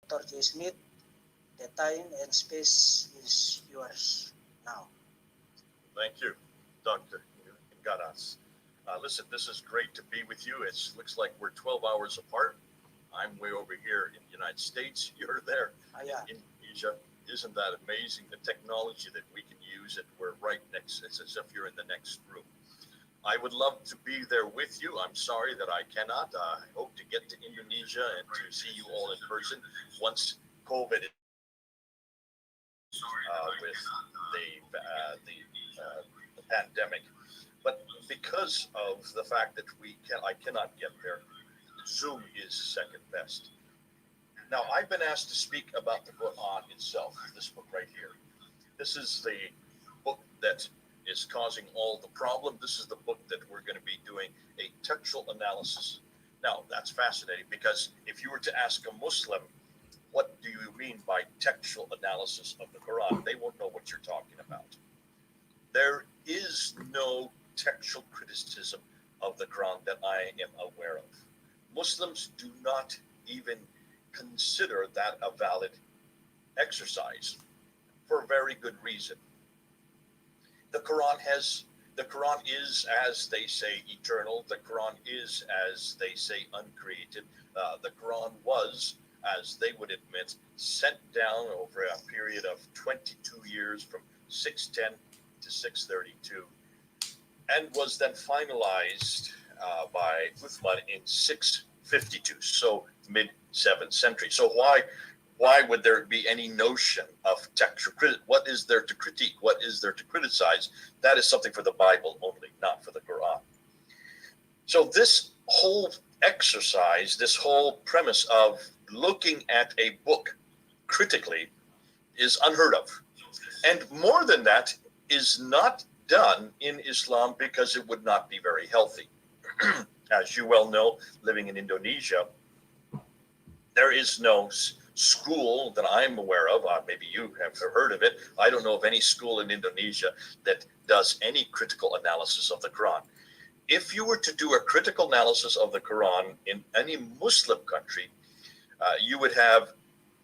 Dr. J. Smith. The time and space is yours now. Thank you, Dr. Garas. Listen, this is great to be with you. It looks like we're 12 hours apart. I'm way over here in the United States. You're there in Asia. Isn't that amazing? The technology that we can use, and we're right next. It's as if you're in the next room. I would love to be there with you. I'm sorry that I cannot. I hope to get to Indonesia and to see you all in person once COVID with the pandemic. But because of the fact that I cannot get there, Zoom is second best. Now, I've been asked to speak about the Quran itself, this book right here. This is the book that is causing all the problem. This is the book that we're going to be doing a textual analysis. Now, that's fascinating, because if you were to ask a Muslim, what do you mean by textual analysis of the Quran? They won't know what you're talking about. There is no textual criticism of the Quran that I am aware of. Muslims do not even consider that a valid exercise, for a very good reason. The Quran is, as they say, eternal. The Quran is, as they say, uncreated. The Quran was, as they would admit, sent down over a period of 22 years from 610 to 632, and was then finalized by Uthman in 652, so mid-7th century. So why would there be any notion of textual criticism? What is there to critique? What is there to criticize? That is something for the Bible only, not for the Quran. So this whole exercise, this whole premise of looking at a book critically is unheard of. And more than that, is not done in Islam because it would not be very healthy. As you well know, living in Indonesia, there is no school that I'm aware of. Maybe you have heard of it. I don't know of any school in Indonesia that does any critical analysis of the Quran. If you were to do a critical analysis of the Quran in any Muslim country, you would have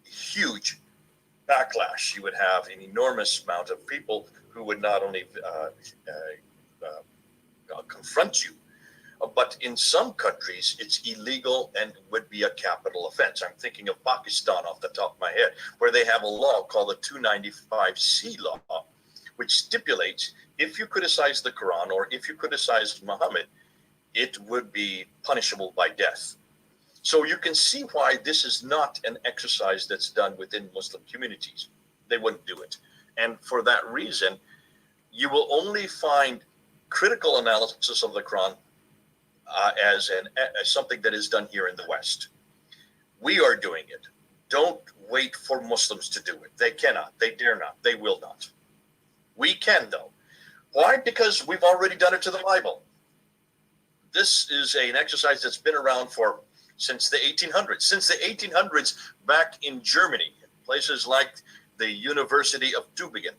huge backlash. You would have an enormous amount of people who would not only confront you, but in some countries it's illegal and would be a capital offense. I'm thinking of Pakistan off the top of my head, where they have a law called the 295C law, which stipulates if you criticize the Quran or if you criticize Muhammad, it would be punishable by death. So you can see why this is not an exercise that's done within Muslim communities. They wouldn't do it. And for that reason, you will only find critical analysis of the Quran as something that is done here in the West. We are doing it. Don't wait for Muslims to do it. They cannot. They dare not. They will not. We can, though. Why? Because we've already done it to the Bible. This is an exercise that's been around since the 1800s. Since the 1800s, back in Germany, places like the University of Tübingen,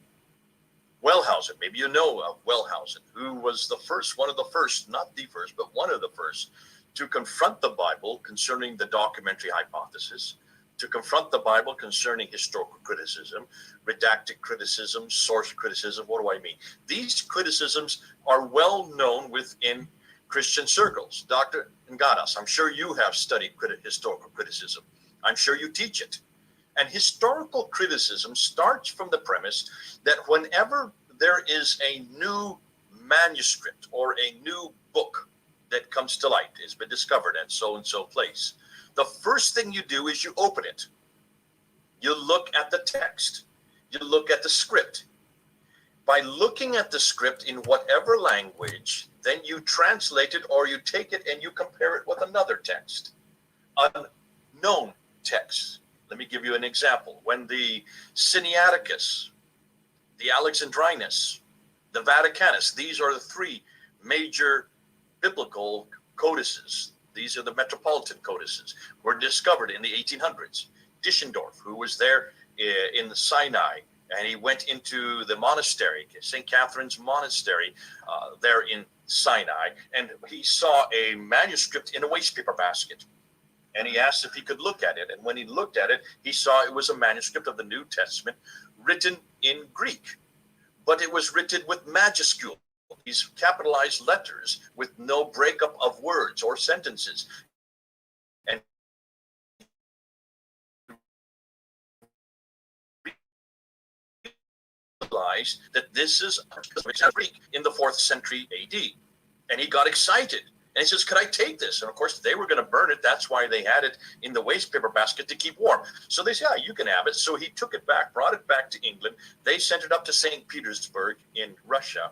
Wellhausen, maybe you know of Wellhausen, who was one of the first, not the first, but one of the first to confront the Bible concerning the documentary hypothesis, to confront the Bible concerning historical criticism, redacted criticism, source criticism. What do I mean? These criticisms are well known within Christian circles. Dr. Ngadas, I'm sure you have studied historical criticism. I'm sure you teach it. And historical criticism starts from the premise that whenever there is a new manuscript or a new book that comes to light, has been discovered at so-and-so place, the first thing you do is you open it. You look at the text. You look at the script. By looking at the script in whatever language, then you translate it or you take it and you compare it with another text, unknown text. Let me give you an example. When the Sinaiticus, the Alexandrinus, the Vaticanus, these are the three major biblical codices. These are the metropolitan codices, were discovered in the 1800s. Tischendorf, who was there in the Sinai, and he went into the monastery, St. Catherine's Monastery, there in Sinai, and he saw a manuscript in a wastepaper basket. and he asked if he could look at it. And when he looked at it, he saw it was a manuscript of the New Testament written in Greek, but it was written with majuscule, these capitalized letters with no breakup of words or sentences. And realized that this is Greek in the 4th century AD. And he got excited. And he says, could I take this? And of course, they were going to burn it. That's why they had it in the waste paper basket to keep warm. So they said, yeah, you can have it. So he took it back, brought it back to England. They sent it up to St. Petersburg in Russia.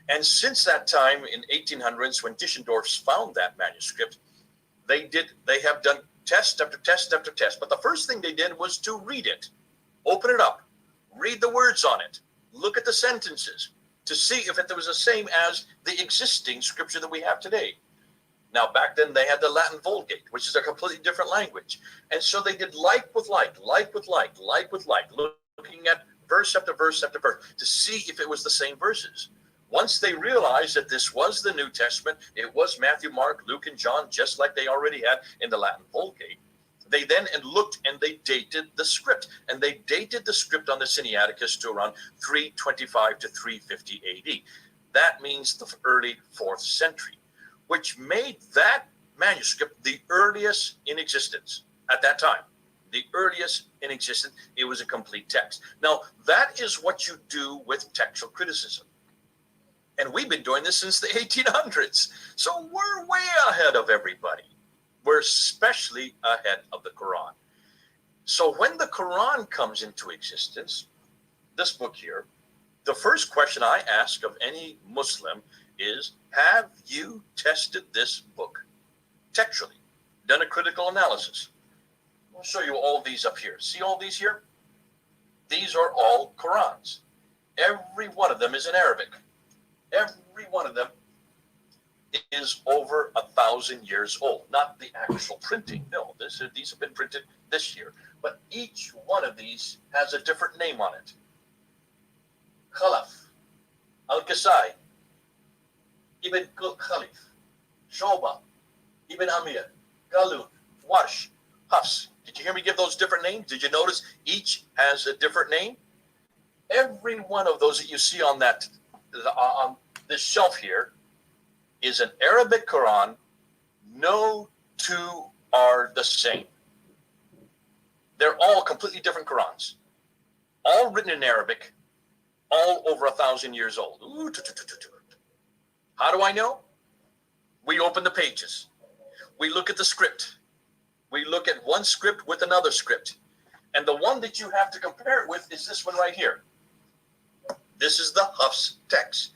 And since that time in 1800s, when Tischendorf found that manuscript, they have done test after test after test. But the first thing they did was to read it, open it up, read the words on it, look at the sentences to see if it was the same as the existing scripture that we have today. Now, back then, they had the Latin Vulgate, which is a completely different language. And so they did like with like, like with like, like with like, looking at verse after verse after verse to see if it was the same verses. Once they realized that this was the New Testament, it was Matthew, Mark, Luke, and John, just like they already had in the Latin Vulgate, they then looked and they dated the script. And they dated the script on the Sinaiticus to around 325 to 350 AD. That means the early 4th century, which made that manuscript the earliest in existence at that time. The earliest in existence. It was a complete text. Now, that is what you do with textual criticism. And we've been doing this since the 1800s. So we're way ahead of everybody. We're especially ahead of the Quran. So when the Quran comes into existence, this book here, the first question I ask of any Muslim is, have you tested this book textually? Done a critical analysis? I'll show you all these up here. See all these here? These are all Qurans. Every one of them is in Arabic. Every one of them is over 1,000 years old. Not the actual printing. No, these have been printed this year. But each one of these has a different name on it. Khalaf, Al-Kasai, Ibn Khalif, Shoba, Ibn Amir, Galun, Warsh, Hafs. Did you hear me give those different names? Did you notice each has a different name? Every one of those that you see on that on this shelf here is an Arabic Quran. No two are the same. They're all completely different Qurans, all written in Arabic, all over 1,000 years old. How do I know? We open the pages. We look at the script. We look at one script with another script. And the one that you have to compare it with is this one right here. This is the Hafs text.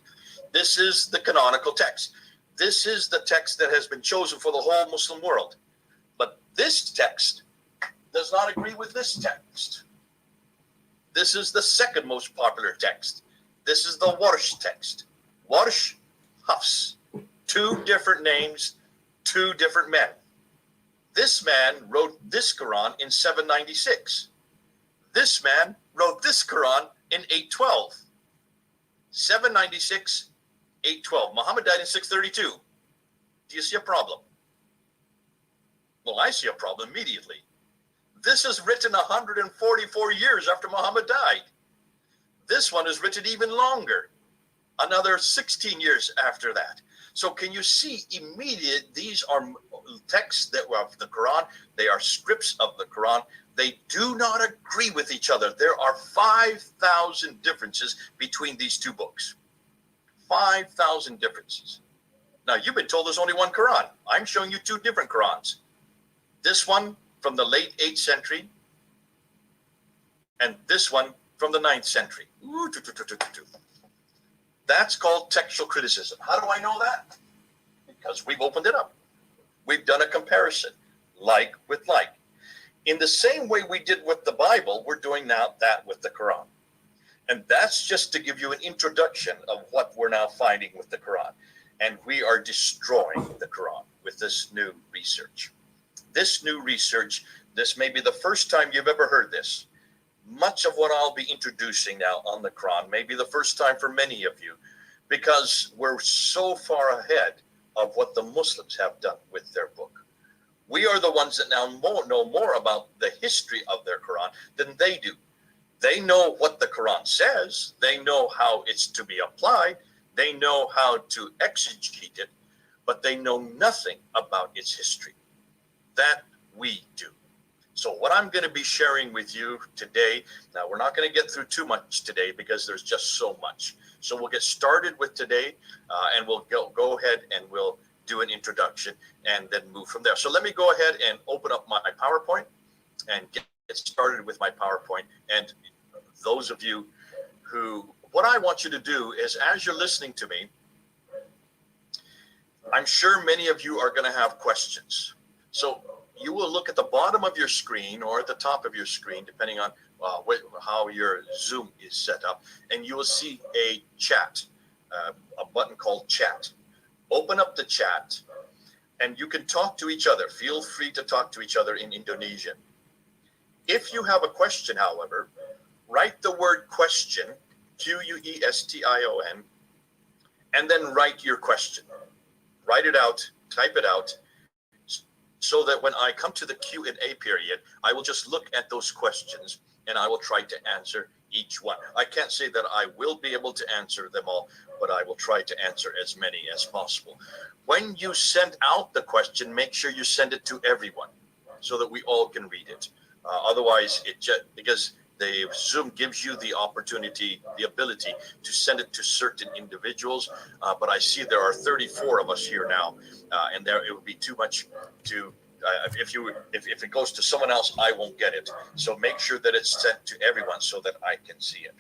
This is the canonical text. This is the text that has been chosen for the whole Muslim world. But this text does not agree with this text. This is the second most popular text. This is the Warsh text. Warsh, Hafs. Two different names, two different men. This man wrote this Quran in 796. This man wrote this Quran in 812. 796, 812. Muhammad died in 632. Do you see a problem? Well, I see a problem immediately. This is written 144 years after Muhammad died. This one is written even longer, another 16 years after that. So can you see immediate, these are texts that were of the Quran. They are scripts of the Quran. They do not agree with each other. There are 5,000 differences between these two books. 5,000 differences. Now, you've been told there's only one Quran. I'm showing you two different Qurans. This one from the late 8th century, and this one from the 9th century. That's called textual criticism. How do I know that? Because we've opened it up. We've done a comparison, like with like. In the same way we did with the Bible, we're doing now that with the Quran. And that's just to give you an introduction of what we're now finding with the Quran. And we are destroying the Quran with this new research. This new research, this may be the first time you've ever heard this. Much of what I'll be introducing now on the Quran may be the first time for many of you, because we're so far ahead of what the Muslims have done with their book. We are the ones that now know more about the history of their Quran than they do. They know what the Quran says. They know how it's to be applied. They know how to exegete it, but they know nothing about its history. That we do. So what I'm going to be sharing with you today, now we're not going to get through too much today because there's just so much. So we'll get started with today and we'll go ahead and we'll do an introduction and then move from there. So let me go ahead and open up my PowerPoint and get started with my PowerPoint. And those of you who, what I want you to do is, as you're listening to me, I'm sure many of you are going to have questions. So you will look at the bottom of your screen or at the top of your screen, depending on how your Zoom is set up, and you will see a chat, a button called chat. Open up the chat and you can talk to each other. Feel free to talk to each other in Indonesian. If you have a question, however, write the word question, Question, and then write your question. Write it out, type it out, so that when I come to the Q&A period, I will just look at those questions and I will try to answer each one. I can't say that I will be able to answer them all, but I will try to answer as many as possible. When you send out the question, make sure you send it to everyone so that we all can read it. Otherwise, because the Zoom gives you the opportunity, the ability to send it to certain individuals, but I see there are 34 of us here now, and it would be too much to. If it goes to someone else, I won't get it. So make sure that it's sent to everyone so that I can see it.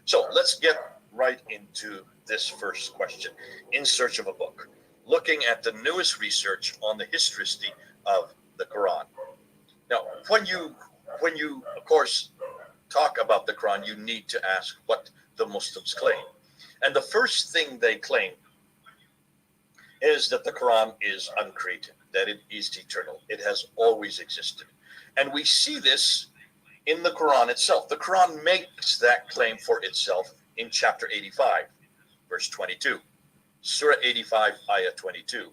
So let's get right into this first question. In search of a book, looking at the newest research on the historicity of the Quran. Now, when you of course talk about the Quran, you need to ask what the Muslims claim. And the first thing they claim is that the Quran is uncreated, that it is eternal. It has always existed. And we see this in the Quran itself. The Quran makes that claim for itself in chapter 85, verse 22. Surah 85, ayah 22,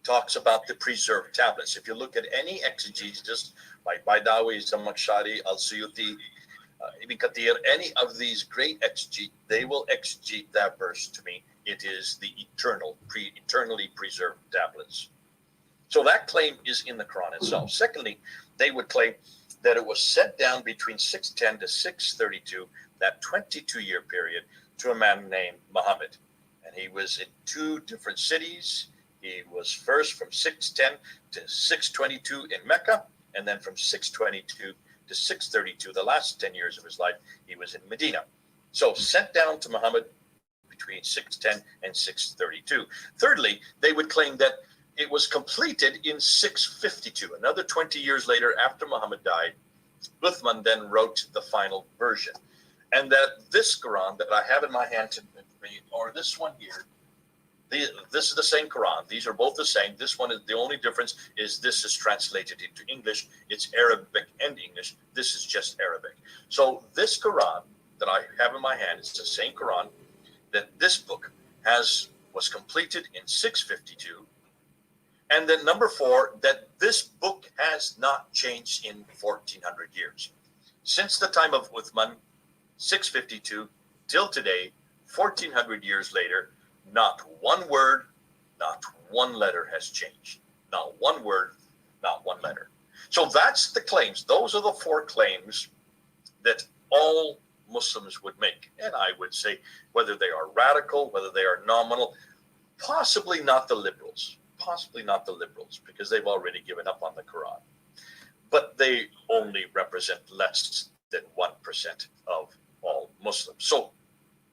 talks about the preserved tablets. If you look at any exegesis, like Baidawi, Zamakhshari, Al-Suyuti, Ibn Kathir, any of these great exegetes, they will exegete that verse to me. It is the eternally preserved tablets. So that claim is in the Quran itself. Secondly, they would claim that it was sent down between 610 to 632, that 22-year period, to a man named Muhammad. And he was in two different cities. He was first from 610 to 622 in Mecca, and then from 622 to 632, the last 10 years of his life, he was in Medina. So sent down to Muhammad between 610 and 632. Thirdly, they would claim that it was completed in 652. Another 20 years later, after Muhammad died, Uthman then wrote the final version. And that this Quran that I have in my hand, or this one here, this is the same Quran. These are both the same. This one is the only difference is this is translated into English. It's Arabic and English. This is just Arabic. So this Quran that I have in my hand, it's the same Quran that this book was completed in 652. And then number 4, that this book has not changed in 1400 years. Since the time of Uthman, 652, till today, 1400 years later, not one word, not one letter has changed. Not one word, not one letter. So that's the claims. Those are the 4 claims that all Muslims would make. And I would say whether they are radical, whether they are nominal, possibly not the liberals. Possibly not the liberals, because they've already given up on the Quran. But they only represent less than 1% of all Muslims. So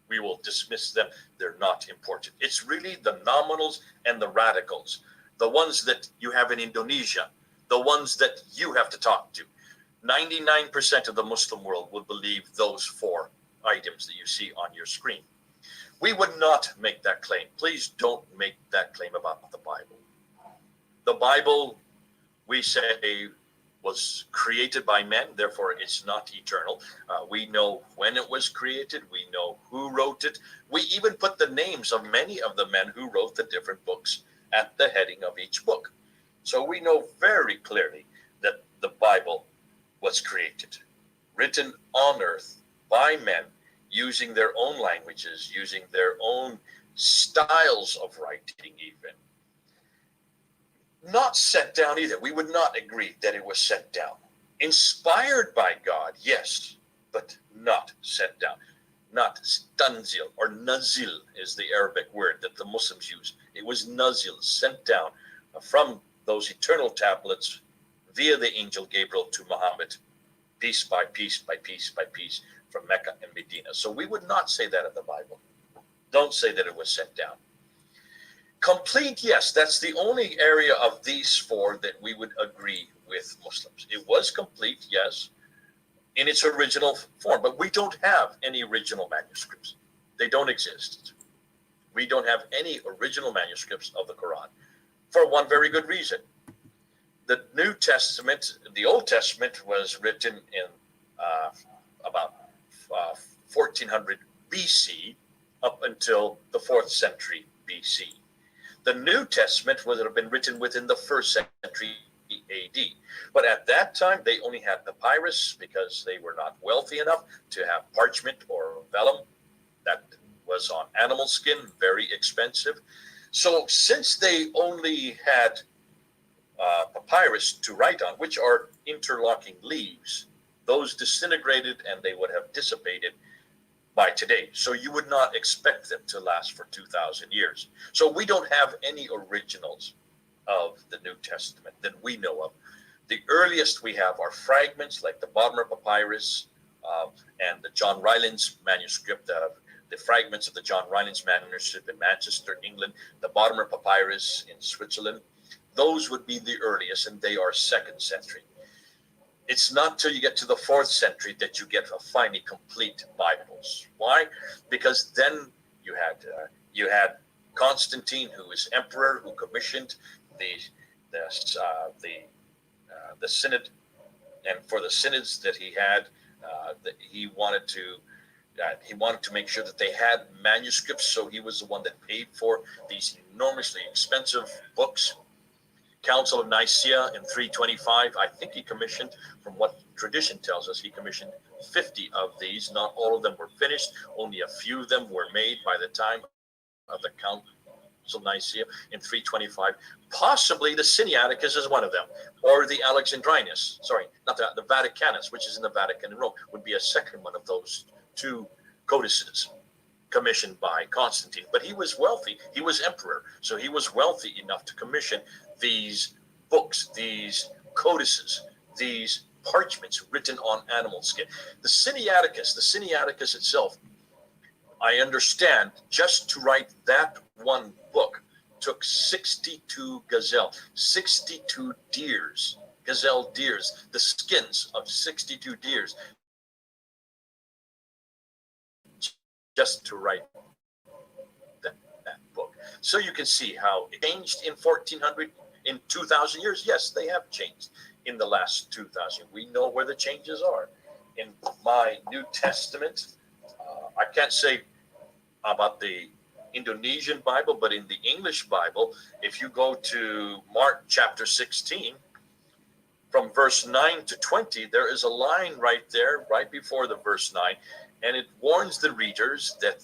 we will dismiss them. They're not important. It's really the nominals and the radicals, the ones that you have in Indonesia, the ones that you have to talk to. 99% of the Muslim world would believe those 4 items that you see on your screen. We would not make that claim. Please don't make that claim about the Bible. The Bible, we say, was created by men, therefore it's not eternal. We know when it was created. We know who wrote it. We even put the names of many of the men who wrote the different books at the heading of each book. So we know very clearly that the Bible was created, written on earth by men, using their own languages, using their own styles of writing even. Not sent down either. We would not agree that it was sent down. Inspired by God, yes, but not sent down. Not stanzil or nazil is the Arabic word that the Muslims use. It was nazil, sent down from those eternal tablets via the angel Gabriel to Muhammad, piece by piece by piece by piece, from Mecca and Medina. So we would not say that in the Bible. Don't say that it was sent down. Complete, yes, that's the only area of these four that we would agree with Muslims. It was complete, yes, in its original form, but we don't have any original manuscripts. They don't exist. We don't have any original manuscripts of the Quran for one very good reason. The New Testament, the Old Testament was written in about 1400 BC up until the 4th century BC. The New Testament would have been written within the 1st century AD. But at that time, they only had papyrus because they were not wealthy enough to have parchment or vellum. That was on animal skin, very expensive. So since they only had papyrus to write on, which are interlocking leaves, those disintegrated and they would have dissipated by today. So you would not expect them to last for 2,000 years. So we don't have any originals of the New Testament that we know of. The earliest we have are fragments like the Bodmer Papyrus and the John Rylands manuscript, the fragments of the John Rylands manuscript in Manchester, England, the Bodmer Papyrus in Switzerland. Those would be the earliest, and they are 2nd century. It's not till you get to the 4th century that you get a finally complete Bibles. Why? Because then you had Constantine, who was emperor, who commissioned the synod, and for the synods that he had, he wanted to make sure that they had manuscripts. So he was the one that paid for these enormously expensive books. Council of Nicaea in 325, I think he commissioned, from what tradition tells us, he commissioned 50 of these. Not all of them were finished. Only a few of them were made by the time of the Council of Nicaea in 325. Possibly the Sinaiticus is one of them, or the Alexandrinus. Sorry, not the Vaticanus, which is in the Vatican in Rome, would be a second one of those two codices commissioned by Constantine. But he was wealthy. He was emperor, so he was wealthy enough to commission these books, these codices, these parchments written on animal skin. The Sinaiticus itself, I understand, just to write that one book took 62 62 gazelle deers, the skins of 62 deers, just to write that book. So you can see how it changed in 1400, in 2,000 years. Yes, they have changed in the last 2,000. We know where the changes are. In my New Testament, I can't say about the Indonesian Bible, but in the English Bible, if you go to Mark chapter 16, from verse 9 to 20, there is a line right there, right before the verse 9, and it warns the readers that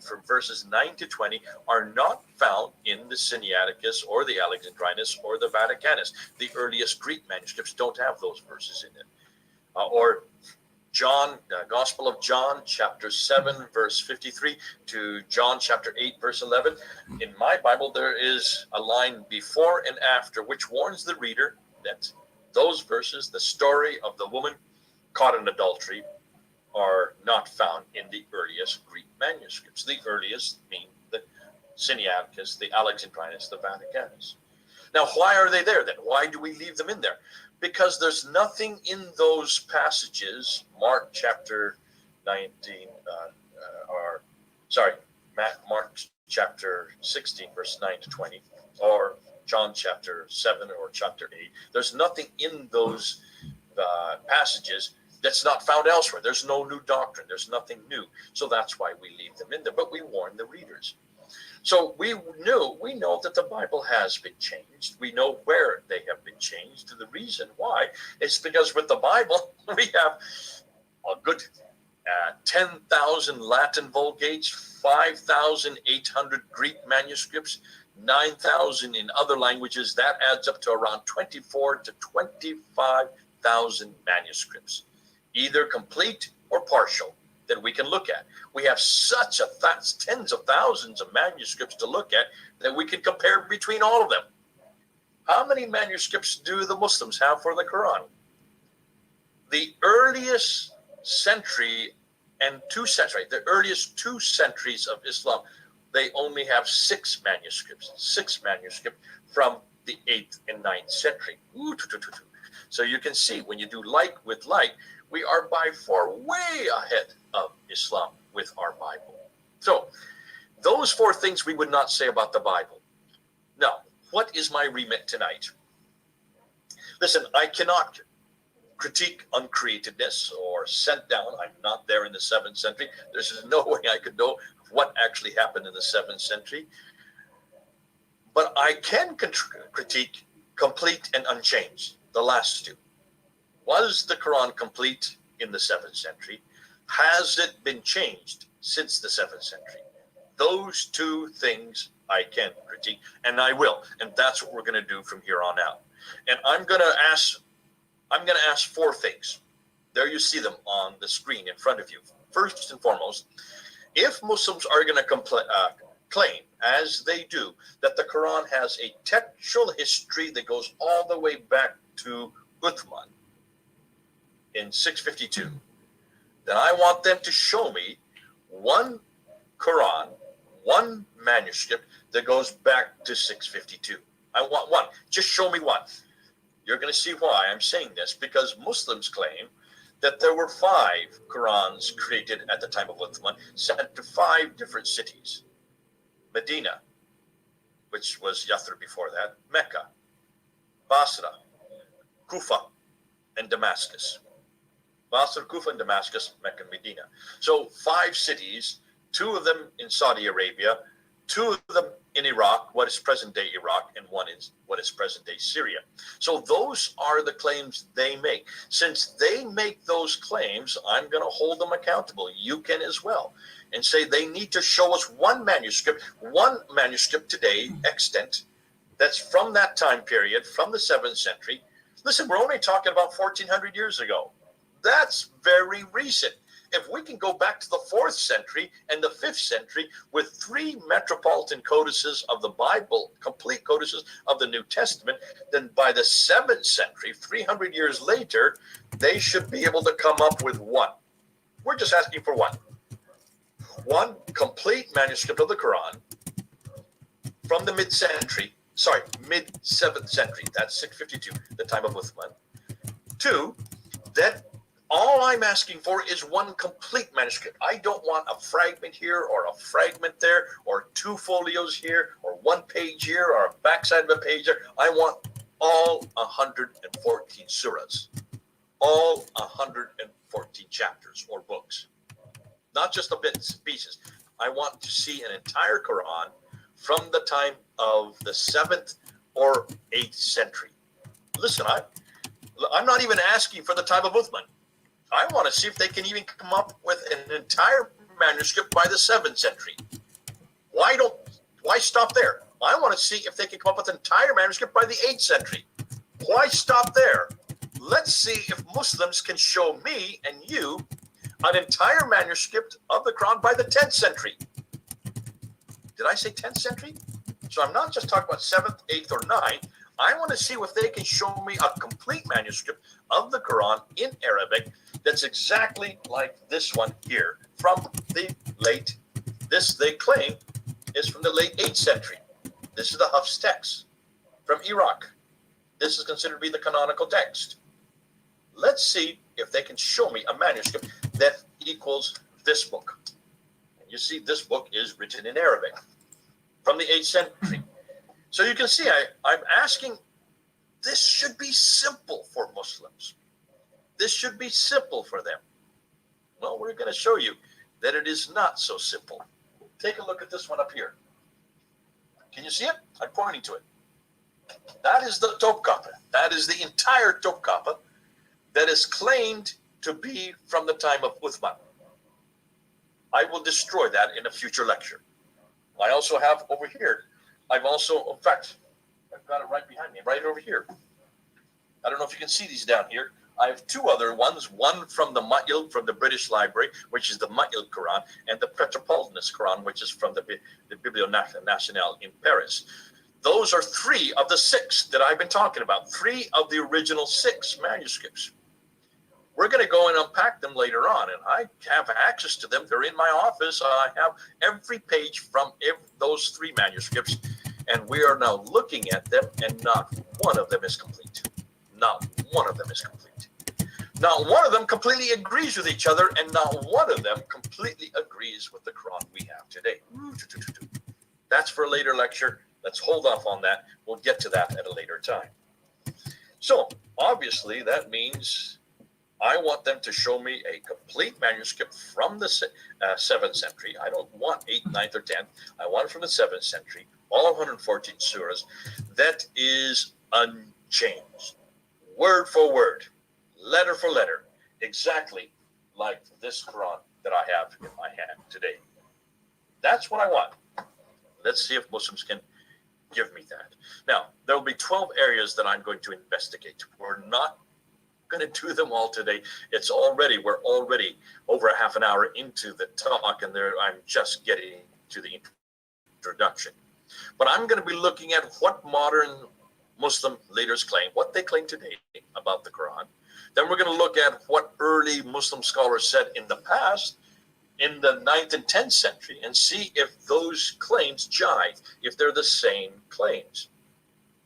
from verses 9 to 20 are not found in the Sinaiticus or the Alexandrinus or the Vaticanus. The earliest Greek manuscripts don't have those verses in it. Or John, Gospel of John, chapter 7, verse 53 to John chapter 8, verse 11. In my Bible, there is a line before and after which warns the reader that those verses, the story of the woman caught in adultery, are not found in the earliest Greek manuscripts. The earliest being the Sinaiticus, the Alexandrinus, the Vaticanus. Now, why are they there then? Why do we leave them in there? Because there's nothing in those passages, Mark chapter 19, Mark chapter 16, verse 9 to 20, or John chapter 7 or chapter 8. There's nothing in those passages that's not found elsewhere. There's no new doctrine. There's nothing new. So that's why we leave them in there. But we warn the readers. So we know that the Bible has been changed. We know where they have been changed. And the reason why is because with the Bible, we have a good 10,000 Latin Vulgates, 5,800 Greek manuscripts, 9,000 in other languages. That adds up to around 24 to 25,000 manuscripts, either complete or partial, that we can look at. We have such tens of thousands of manuscripts to look at that we can compare between all of them. How many manuscripts do the Muslims have for the Quran? The earliest century and the earliest 2 centuries of Islam, they only have 6 manuscripts from the 8th and 9th century. So you can see when you do like with like, we are by far way ahead of Islam with our Bible. So those 4 things we would not say about the Bible. Now, what is my remit tonight? Listen, I cannot critique uncreatedness or sent down. I'm not there in the 7th century. There's no way I could know what actually happened in the 7th century. But I can critique complete and unchanged, the last 2. Was the Quran complete in the 7th century? Has it been changed since the 7th century? Those 2 things I can critique, and I will. And that's what we're going to do from here on out. And I'm going to ask 4 things. There you see them on the screen in front of you. First and foremost, if Muslims are going to claim, as they do, that the Quran has a textual history that goes all the way back to Uthman in 652, then I want them to show me one Quran, one manuscript that goes back to 652. I want one. Just show me one. You're going to see why I'm saying this, because Muslims claim that there were 5 Qurans created at the time of Uthman, sent to 5 different cities. Medina, which was Yathrib before that, Mecca, Basra, Kufa, and Damascus. Basra, Kufa, and Damascus, Mecca, and Medina. So 5 cities, 2 of them in Saudi Arabia, 2 of them in Iraq, what is present-day Iraq, and 1 is what is present-day Syria. So those are the claims they make. Since they make those claims, I'm going to hold them accountable. You can as well. And say they need to show us one manuscript today, extant, that's from that time period, from the 7th century. Listen, we're only talking about 1,400 years ago. That's very recent. If we can go back to the 4th century and the 5th century with 3 metropolitan codices of the Bible, complete codices of the New Testament, then by the 7th century, 300 years later, they should be able to come up with one. We're just asking for one. One complete manuscript of the Quran from the mid-7th century. That's 652, the time of Uthman. 2, that all I'm asking for is one complete manuscript. I don't want a fragment here or a fragment there or 2 folios here or 1 page here or a backside of a page there. I want all 114 surahs, all 114 chapters or books, not just the bits and pieces. I want to see an entire Quran from the time of the 7th or 8th century. Listen, I'm not even asking for the time of Uthman. I want to see if they can even come up with an entire manuscript by the 7th century. Why stop there? I want to see if they can come up with an entire manuscript by the 8th century. Why stop there? Let's see if Muslims can show me and you an entire manuscript of the Quran by the 10th century. Did I say 10th century? So I'm not just talking about 7th, 8th, or 9th. I want to see if they can show me a complete manuscript of the Quran in Arabic that's exactly like this one here from the late, this they claim is from the late 8th century. This is the Hafs text from Iraq. This is considered to be the canonical text. Let's see if they can show me a manuscript that equals this book. And you see this book is written in Arabic from the 8th century. So you can see I'm asking, this should be simple for Muslims. This should be simple for them. Well, we're going to show you that it is not so simple. Take a look at this one up here. Can you see it? I'm pointing to it. That is the Topkapi. That is the entire Topkapi that is claimed to be from the time of Uthman. I will destroy that in a future lecture. I also have over here, in fact, I've got it right behind me, right over here. I don't know if you can see these down here. I have two other ones, one from the Ma'il, from the British Library, which is the Ma'il Quran, and the Petropolitanist Quran, which is from the Bibliothèque Nationale in Paris. Those are 3 of the 6 that I've been talking about, 3 of the original 6 manuscripts. We're going to go and unpack them later on, and I have access to them. They're in my office. I have every page from those 3 manuscripts, and we are now looking at them, and not one of them is complete. Not one of them is complete. Not one of them completely agrees with each other, and not one of them completely agrees with the Quran we have today. That's for a later lecture. Let's hold off on that. We'll get to that at a later time. So, obviously, that means I want them to show me a complete manuscript from the 7th century. I don't want 8th, 9th, or 10th. I want it from the 7th century, all 114 surahs, that is unchanged. Word for word, letter for letter, exactly like this Quran that I have in my hand today. That's what I want. Let's see if Muslims can give me that. Now, there will be 12 areas that I'm going to investigate. We're not going to do them all today. We're already over a half an hour into the talk, and I'm just getting to the introduction. But I'm going to be looking at what modern Muslim leaders claim, what they claim today about the Quran. Then we're going to look at what early Muslim scholars said in the past, in the 9th and 10th century, and see if those claims jive, if they're the same claims.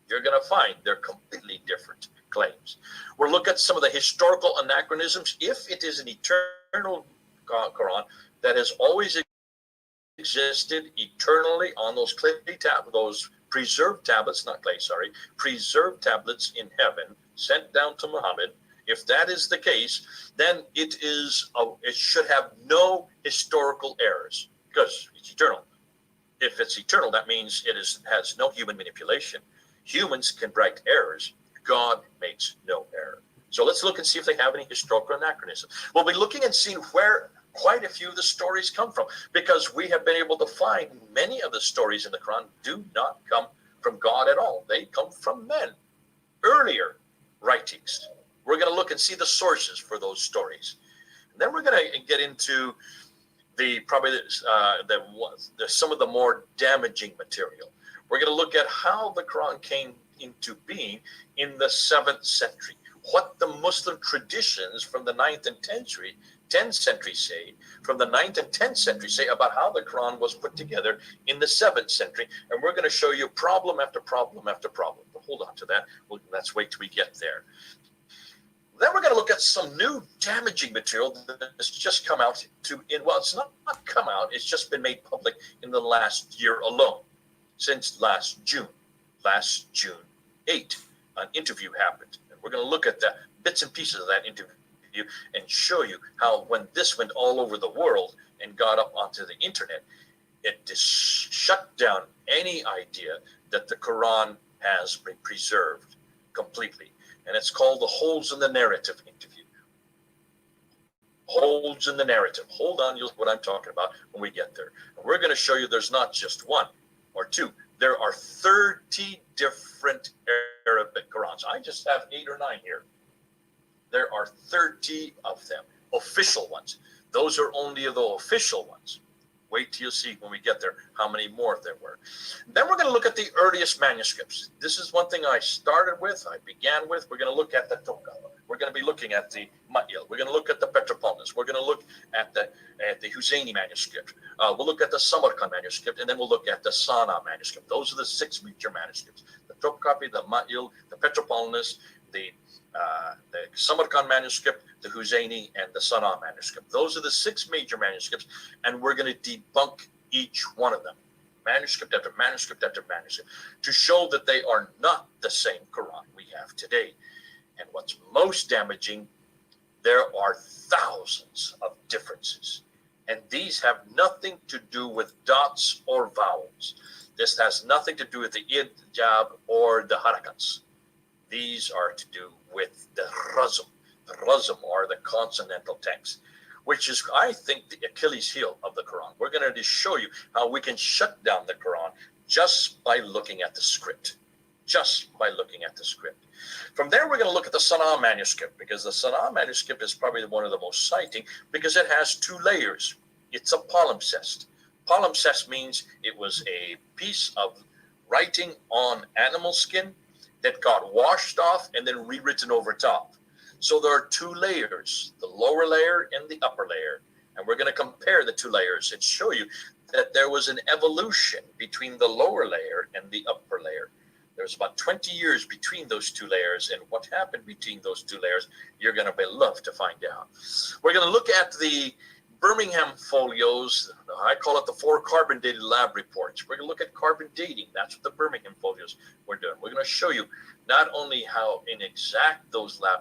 You're going to find they're completely different claims. We'll look at some of the historical anachronisms, if it is an eternal Quran that has always existed eternally on those preserved tablets in heaven, sent down to Muhammad. If that is the case, then it should have no historical errors, because it's eternal. If it's eternal, that means it has no human manipulation. Humans can write errors. God makes no error. So let's look and see if they have any historical anachronism. We'll be looking and seeing where quite a few of the stories come from, because we have been able to find many of the stories in the Quran do not come from God at all. They come from men, earlier writings. We're going to look and see the sources for those stories. And then we're going to get into some of the more damaging material. We're going to look at how the Quran came into being in the 7th century, what the Muslim traditions from the 9th and 10th century say, from the 9th and 10th century say about how the Quran was put together in the 7th century. And we're going to show you problem after problem after problem. But hold on to that. Let's wait till we get there. Then we're going to look at some new damaging material that's just come out it's not come out, it's just been made public in the last year alone, since last June 8, an interview happened. And we're going to look at the bits and pieces of that interview and show you how when this went all over the world and got up onto the internet, it shut down any idea that the Quran has been preserved completely. And it's called the Holes in the Narrative interview. Holes in the narrative. Hold on, you'll see what I'm talking about when we get there. And we're going to show you there's not just one or two. There are 30 different Arabic Qurans. I just have 8 or 9 here. There are 30 of them, official ones. Those are only the official ones. Wait till you see when we get there how many more there were. Then we're going to look at the earliest manuscripts. This is one thing I began with. We're going to look at the Topkapi. We're going to be looking at the Ma'il. We're going to look at the Petropolitanist. We're going to look at the Husayni manuscript. We'll look at the Samarkand manuscript, and then we'll look at the Sana manuscript. Those are the 6 major manuscripts: the Topkapi, the Ma'il, the Petropolitanist, the Samarkand manuscript, the Husayni, and the Sana manuscript. Those are the 6 major manuscripts, and we're going to debunk each one of them, manuscript after manuscript after manuscript, to show that they are not the same Quran we have today. And what's most damaging, there are thousands of differences, and these have nothing to do with dots or vowels. This has nothing to do with the ijab or the harakats. These are to do with the razm. The razm are the consonantal text, which is, I think, the Achilles heel of the Quran. We're going to show you how we can shut down the Quran just by looking at the script. Just by looking at the script. From there, we're going to look at the Salah Manuscript, because the Salah Manuscript is probably one of the most citing because it has two layers. It's a palimpsest. Palimpsest means it was a piece of writing on animal skin that got washed off and then rewritten over top. So there are two layers, the lower layer and the upper layer. And we're going to compare the two layers and show you that there was an evolution between the lower layer and the upper layer. There's about 20 years between those two layers, and what happened between those two layers, you're going to love to find out. We're going to look at the Birmingham folios. I call it the 4 carbon dated lab reports. We're going to look at carbon dating. That's what the Birmingham folios we're doing. We're going to show you not only how inexact those lab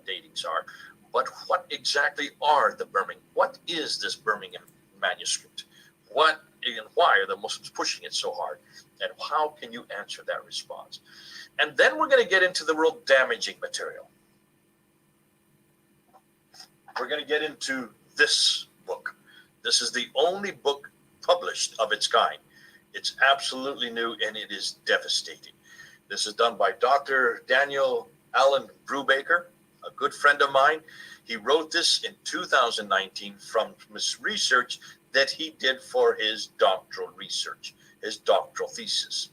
datings are, but what exactly are the Birmingham. What is this Birmingham manuscript? What and why are the Muslims pushing it so hard? And how can you answer that response? And then we're going to get into the real damaging material. We're going to get into this book. This is the only book published of its kind. It's absolutely new and it is devastating. This is done by Dr. Daniel Allen Brubaker, a good friend of mine. He wrote this in 2019 from his research that he did for his doctoral research, his doctoral thesis.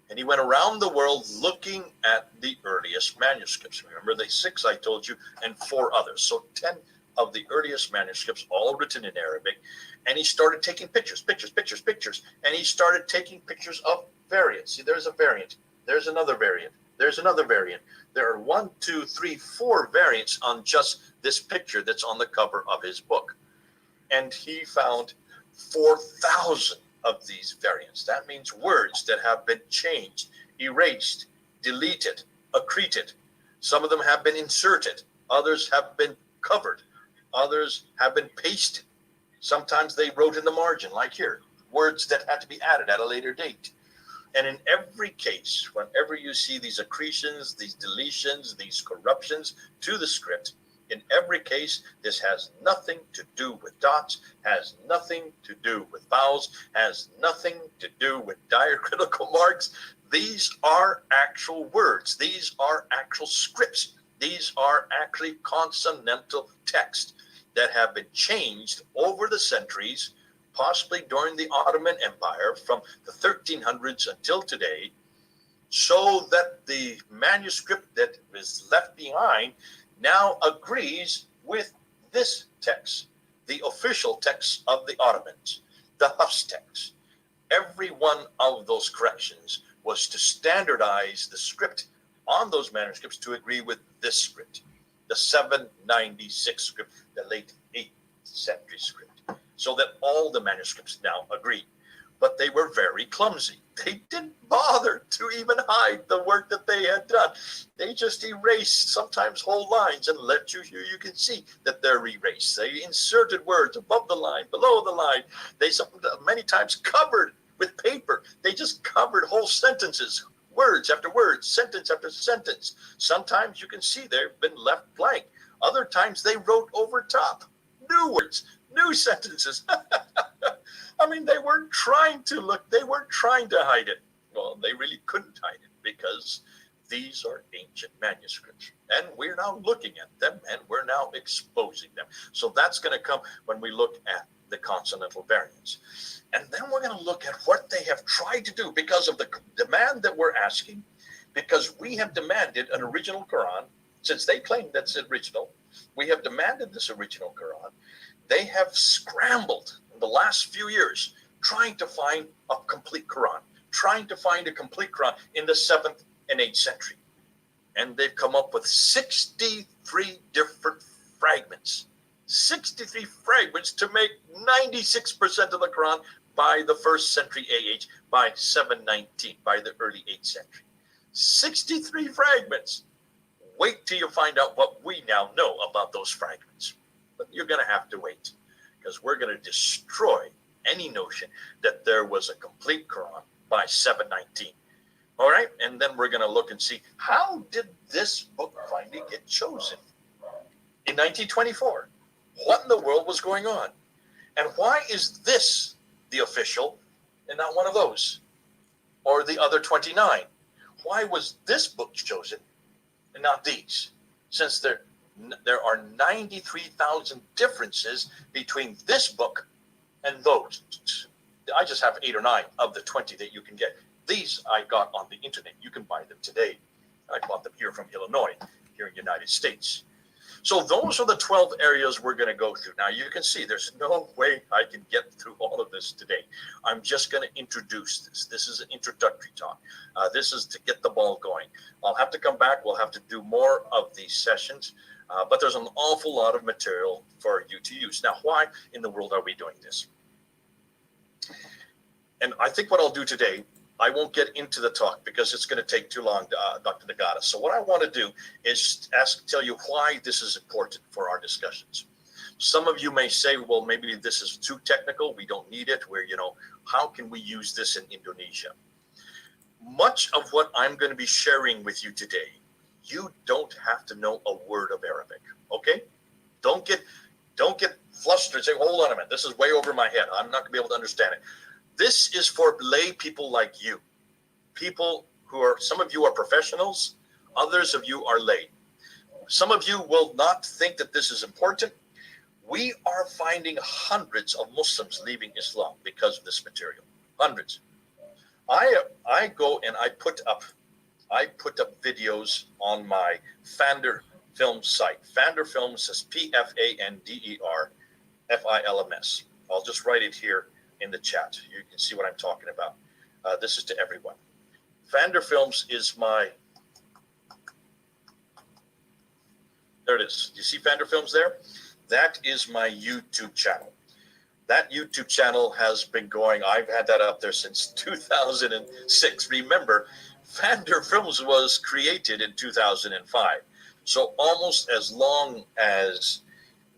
And he went around the world looking at the earliest manuscripts. Remember the 6 I told you, and 4 others. So 10 of the earliest manuscripts, all written in Arabic. And he started taking pictures. And he started taking pictures of variants. See, there's a variant. There's another variant. There's another variant. There are 1, 2, 3, 4 variants on just this picture that's on the cover of his book. And he found 4,000 of these variants. That means words that have been changed, erased, deleted, accreted. Some of them have been inserted. Others have been covered. Others have been pasted. Sometimes they wrote in the margin, like here, words that had to be added at a later date. And in every case, whenever you see these accretions, these deletions, these corruptions to the script, in every case, this has nothing to do with dots, has nothing to do with vowels, has nothing to do with diacritical marks. These are actual words. These are actual scripts. These are actually consonantal text that have been changed over the centuries, possibly during the Ottoman Empire from the 1300s until today, so that the manuscript that is left behind now agrees with this text, the official text of the Ottomans, the Hafs text. Every one of those corrections was to standardize the script on those manuscripts to agree with this script, the 796 script, the late 8th century script, so that all the manuscripts now agree. But they were very clumsy. They didn't bother to even hide the work that they had done. They just erased sometimes whole lines and let you hear. You can see that they're erased. They inserted words above the line, below the line. They many times covered with paper. They just covered whole sentences, words after words, sentence after sentence. Sometimes you can see they've been left blank. Other times they wrote over top new words, new sentences. I mean, they weren't trying to hide it. Well, they really couldn't hide it because these are ancient manuscripts. And we're now looking at them and we're now exposing them. So that's going to come when we look at the consonantal variants. And then we're going to look at what they have tried to do because of the demand that we're asking, because we have demanded an original Quran. Since they claim that's original, we have demanded this original Quran. They have scrambled the last few years trying to find a complete Quran, trying to find a complete Quran in the 7th and 8th century. And they've come up with 63 different fragments, 63 fragments to make 96% of the Quran by the 1st century AH, by 719, by the early 8th century. 63 fragments. Wait till you find out what we now know about those fragments. But you're going to have to wait, because we're going to destroy any notion that there was a complete Quran by 719. All right, and then we're going to look and see, how did this book finally get chosen in 1924? What in the world was going on? And why is this the official and not one of those? Or the other 29? Why was this book chosen and not these? Since there are 93,000 differences between this book and those. I just have 8 or 9 of the 20 that you can get. These I got on the internet. You can buy them today. I bought them here from Illinois, here in the United States. So those are the 12 areas we're going to go through. Now you can see there's no way I can get through all of this today. I'm just going to introduce this. This is an introductory talk. This is to get the ball going. I'll have to come back. We'll have to do more of these sessions. But there's an awful lot of material for you to use. Now, why in the world are we doing this? And I think what I'll do today, I won't get into the talk because it's going to take too long, Dr. Nagata. So what I want to do is tell you why this is important for our discussions. Some of you may say, well, maybe this is too technical. We don't need it. How can we use this in Indonesia? Much of what I'm going to be sharing with you today, you don't have to know a word of Arabic, okay? Don't get flustered and say, hold on a minute, this is way over my head. I'm not going to be able to understand it. This is for lay people like you. People some of you are professionals, others of you are lay. Some of you will not think that this is important. We are finding hundreds of Muslims leaving Islam because of this material. Hundreds. I go and I put up videos on my Fander Films site. Fander Films is P-F-A-N-D-E-R-F-I-L-M-S. I'll just write it here in the chat. You can see what I'm talking about. This is to everyone. Fander Films is there it is. You see Fander Films there? That is my YouTube channel. That YouTube channel has been going, I've had that up there since 2006. Remember, Fander Films was created in 2005. So almost as long as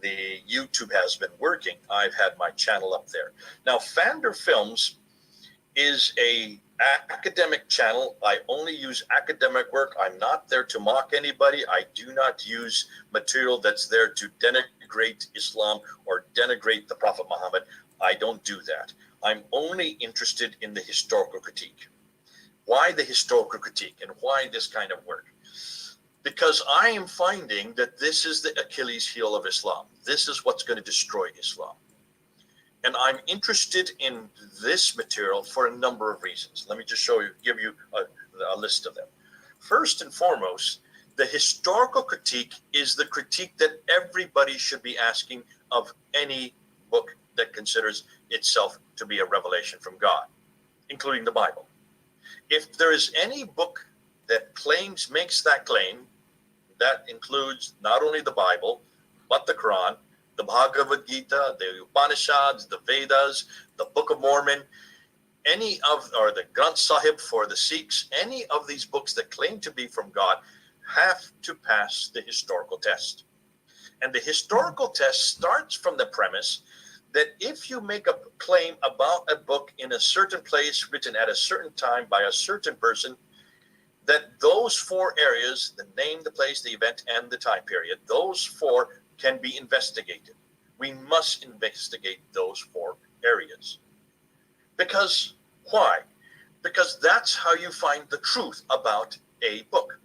the YouTube has been working, I've had my channel up there. Now, Fander Films is a academic channel. I only use academic work. I'm not there to mock anybody. I do not use material that's there to denigrate Islam or denigrate the Prophet Muhammad. I don't do that. I'm only interested in the historical critique. Why the historical critique and why this kind of work? Because I am finding that this is the Achilles heel of Islam. This is what's going to destroy Islam. And I'm interested in this material for a number of reasons. Let me just give you a list of them. First and foremost, the historical critique is the critique that everybody should be asking of any book that considers itself to be a revelation from God, including the Bible. If there is any book that makes that claim, that includes not only the Bible, but the Quran, the Bhagavad Gita, the Upanishads, the Vedas, the Book of Mormon, or the Granth Sahib for the Sikhs, any of these books that claim to be from God have to pass the historical test. And the historical test starts from the premise that if you make a claim about a book in a certain place, written at a certain time by a certain person, that those 4 areas, the name, the place, the event, and the time period, those 4 can be investigated. We must investigate those 4 areas. Because why? Because that's how you find the truth about a book.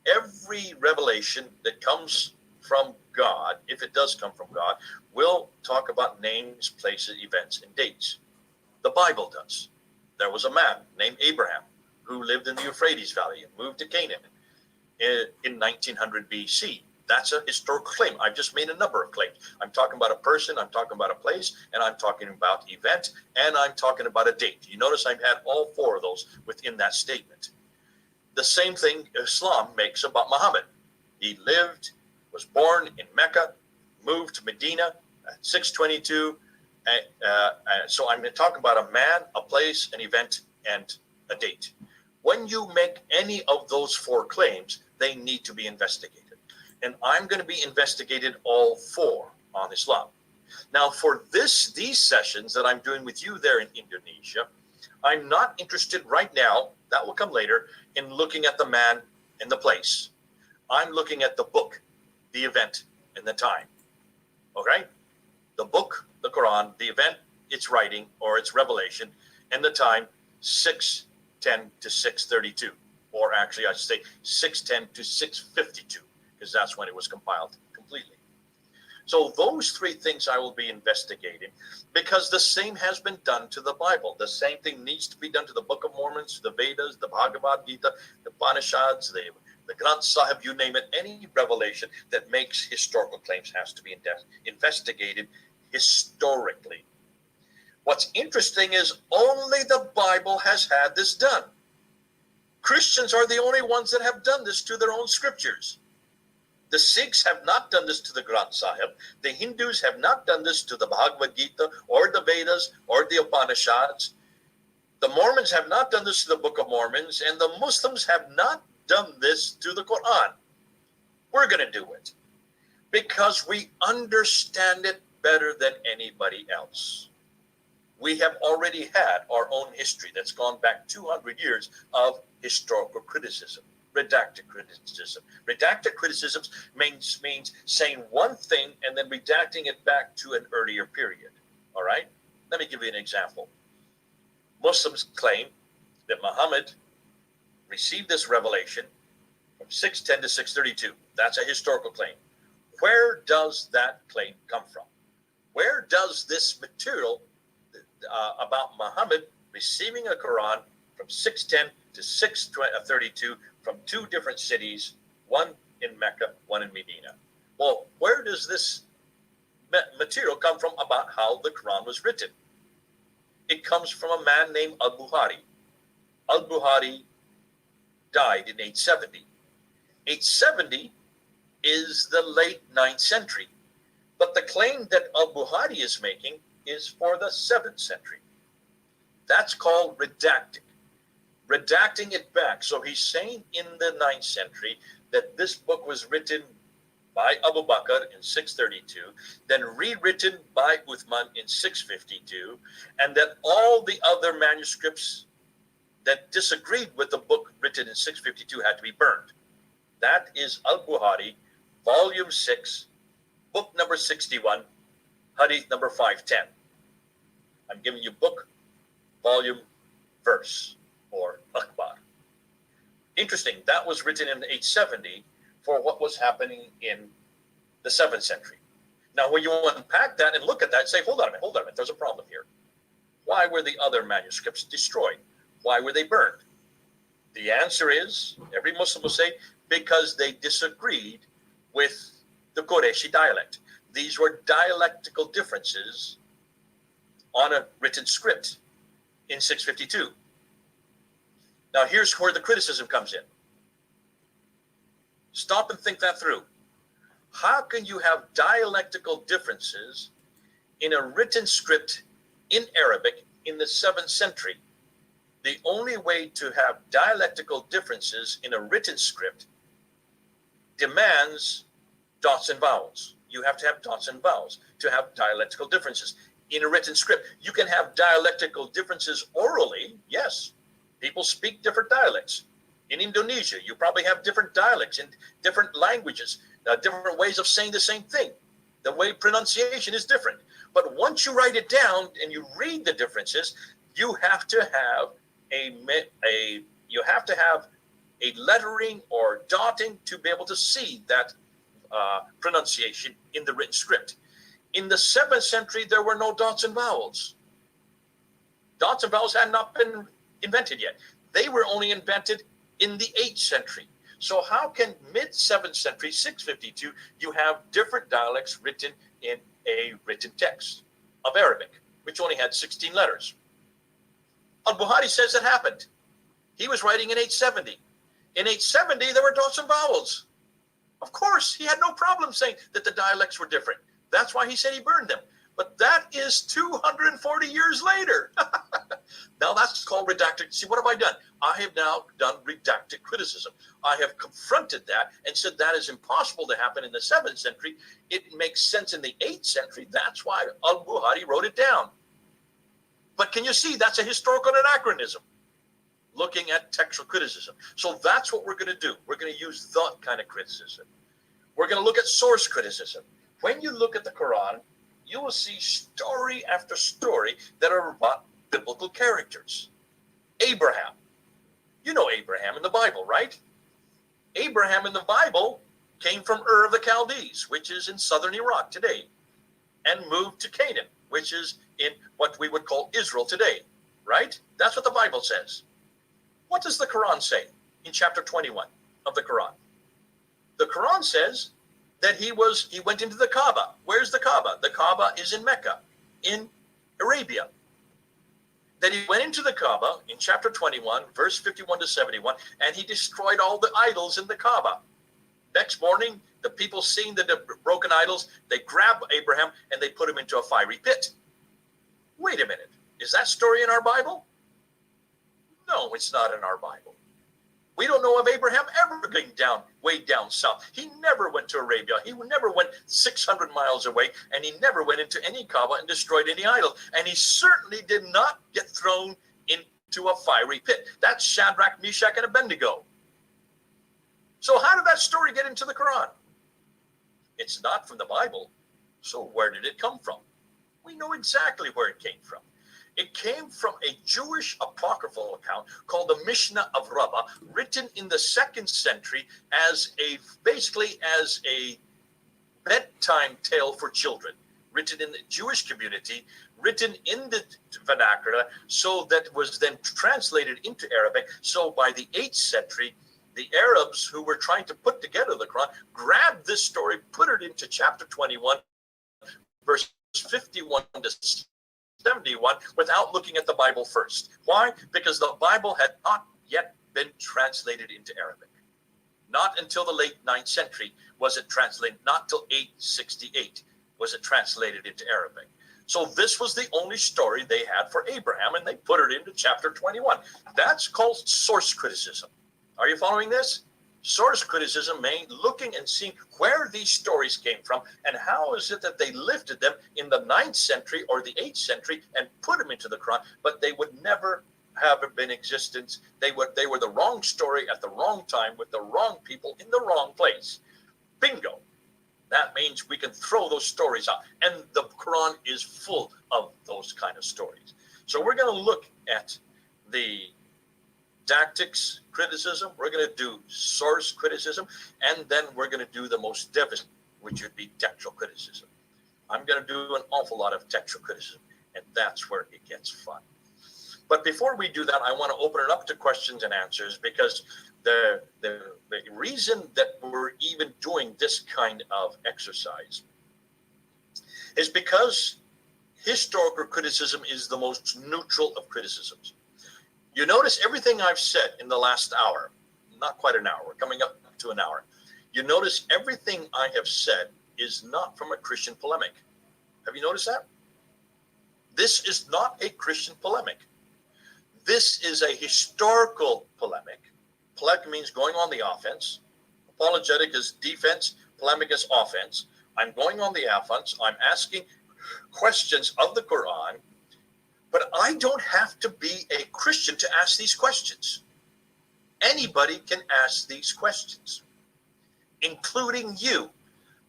Every revelation that comes from God, if it does come from God, will talk about names, places, events, and dates. The Bible does. There was a man named Abraham who lived in the Euphrates Valley and moved to Canaan in 1900 BC. That's a historical claim. I've just made a number of claims. I'm talking about a person, I'm talking about a place, and I'm talking about event, and I'm talking about a date. You notice I've had all 4 of those within that statement. The same thing Islam makes about Muhammad. He was born in Mecca, moved to Medina at 622. So I'm talking about a man, a place, an event, and a date. When you make any of those 4 claims, they need to be investigated. And I'm going to be investigated all 4 on Islam. Now, for these sessions that I'm doing with you there in Indonesia, I'm not interested right now, that will come later, in looking at the man and the place. I'm looking at the book, the event, and the time. Okay? The book, the Quran, the event, its writing or its revelation, and the time, 6:10 to 6:32. Or actually, I should say 6:10 to 6:52, because that's when it was compiled completely. So those three things I will be investigating, because the same has been done to the Bible. The same thing needs to be done to the Book of Mormon, the Vedas, the Bhagavad Gita, the Upanishads, the Granth Sahib, you name it. Any revelation that makes historical claims has to be investigated historically. What's interesting is only the Bible has had this done. Christians are the only ones that have done this to their own scriptures. The Sikhs have not done this to the Granth Sahib. The Hindus have not done this to the Bhagavad Gita or the Vedas or the Upanishads. The Mormons have not done this to the Book of Mormons, and the Muslims have not done this to the Quran. We're going to do it because we understand it better than anybody else. We have already had our own history that's gone back 200 years of historical criticism. Redacted criticism. Redacted criticisms means saying one thing and then redacting it back to an earlier period. All right? Let me give you an example. Muslims claim that Muhammad received this revelation from 6:10 to 6:32. That's a historical claim. Where does that claim come from? Where does this material about Muhammad receiving a Quran from 6:10 to 6:32 from two different cities, one in Mecca, one in Medina? Well, where does this material come from about how the Quran was written? It comes from a man named Al-Bukhari. Al-Bukhari died in 870. 870 is the late 9th century. But the claim that Al-Bukhari is making is for the 7th century. That's called redacting. Redacting it back. So he's saying in the 9th century that this book was written by Abu Bakr in 632, then rewritten by Uthman in 652, and that all the other manuscripts that disagreed with the book written in 652 had to be burned. That is Al-Bukhari, volume 6, book number 61, hadith number 510. I'm giving you book, volume, verse, or Akbar. Interesting, that was written in 870 for what was happening in the 7th century. Now, when you unpack that and look at that, say, hold on a minute, there's a problem here. Why were the other manuscripts destroyed? Why were they burned? The answer is, every Muslim will say, because they disagreed with the Qureshi dialect. These were dialectical differences on a written script in 652. Now, here's where the criticism comes in. Stop and think that through. How can you have dialectical differences in a written script in Arabic in the 7th century? The only way to have dialectical differences in a written script demands dots and vowels. You have to have dots and vowels to have dialectical differences. In a written script, you can have dialectical differences orally, yes. People speak different dialects. In Indonesia, you probably have different dialects in different languages, different ways of saying the same thing. The way pronunciation is different. But once you write it down and you read the differences, you have to have a lettering or dotting to be able to see that pronunciation in the written script. In the 7th century, there were no dots and vowels. Dots and vowels had not been invented yet. They were only invented in the 8th century. So how can mid-7th century, 652, you have different dialects written in a written text of Arabic, which only had 16 letters? Al-Bukhari says it happened. He was writing in 870. In 870, there were dots and vowels. Of course, he had no problem saying that the dialects were different. That's why he said he burned them. But that is 240 years later. Now that's called redacted. See, what have I done? I have now done redacted criticism. I have confronted that and said that is impossible to happen in the 7th century. It makes sense in the 8th century. That's why Al-Bukhari wrote it down. But can you see that's a historical anachronism? Looking at textual criticism. So that's what we're going to do. We're going to use that kind of criticism. We're going to look at source criticism. When you look at the Quran, you will see story after story that are about biblical characters. Abraham. You know Abraham in the Bible, right? Abraham in the Bible came from Ur of the Chaldees, which is in southern Iraq today, and moved to Canaan, which is in what we would call Israel today, right? That's what the Bible says. What does the Quran say in chapter 21 of the Quran? The Quran says that he went into the Kaaba. Where's the Kaaba? The Kaaba is in Mecca, in Arabia. That he went into the Kaaba in chapter 21, verse 51 to 71, and he destroyed all the idols in the Kaaba. Next morning, the people seeing the broken idols, they grab Abraham and they put him into a fiery pit. Wait a minute. Is that story in our Bible? No, it's not in our Bible. We don't know of Abraham ever going way down south. He never went to Arabia. He never went 600 miles away, and he never went into any Kaaba and destroyed any idol. And he certainly did not get thrown into a fiery pit. That's Shadrach, Meshach, and Abednego. So how did that story get into the Quran? It's not from the Bible. So where did it come from? We know exactly where it came from. It came from a Jewish apocryphal account called the Mishnah of Rabbah, written in the 2nd century basically as a bedtime tale for children, written in the Jewish community, written in the vernacular, so that was then translated into Arabic. So by the 8th century, the Arabs who were trying to put together the Quran grabbed this story, put it into chapter 21, verse 51 to 71 without looking at the Bible first. Why? Because the Bible had not yet been translated into Arabic. Not until the late 9th century was it translated, not till 868 was it translated into Arabic. So this was the only story they had for Abraham, and they put it into chapter 21. That's called source criticism. Are you following this? Source criticism means looking and seeing where these stories came from and how is it that they lifted them in the 9th century or the 8th century and put them into the Quran, but they would never have been in existence. They were the wrong story at the wrong time with the wrong people in the wrong place. Bingo. That means we can throw those stories out. And the Quran is full of those kind of stories. So we're going to look at the tactics criticism, we're going to do source criticism, and then we're going to do the most devastating, which would be textual criticism. I'm going to do an awful lot of textual criticism, and that's where it gets fun. But before we do that, I want to open it up to questions and answers, because the reason that we're even doing this kind of exercise is because historical criticism is the most neutral of criticisms. You notice everything I've said in the last hour, not quite an hour, we're coming up to an hour. You notice everything I have said is not from a Christian polemic. Have you noticed that? This is not a Christian polemic. This is a historical polemic. Polemic means going on the offense. Apologetic is defense. Polemic is offense. I'm going on the offense. I'm asking questions of the Quran. But I don't have to be a Christian to ask these questions. Anybody can ask these questions, including you.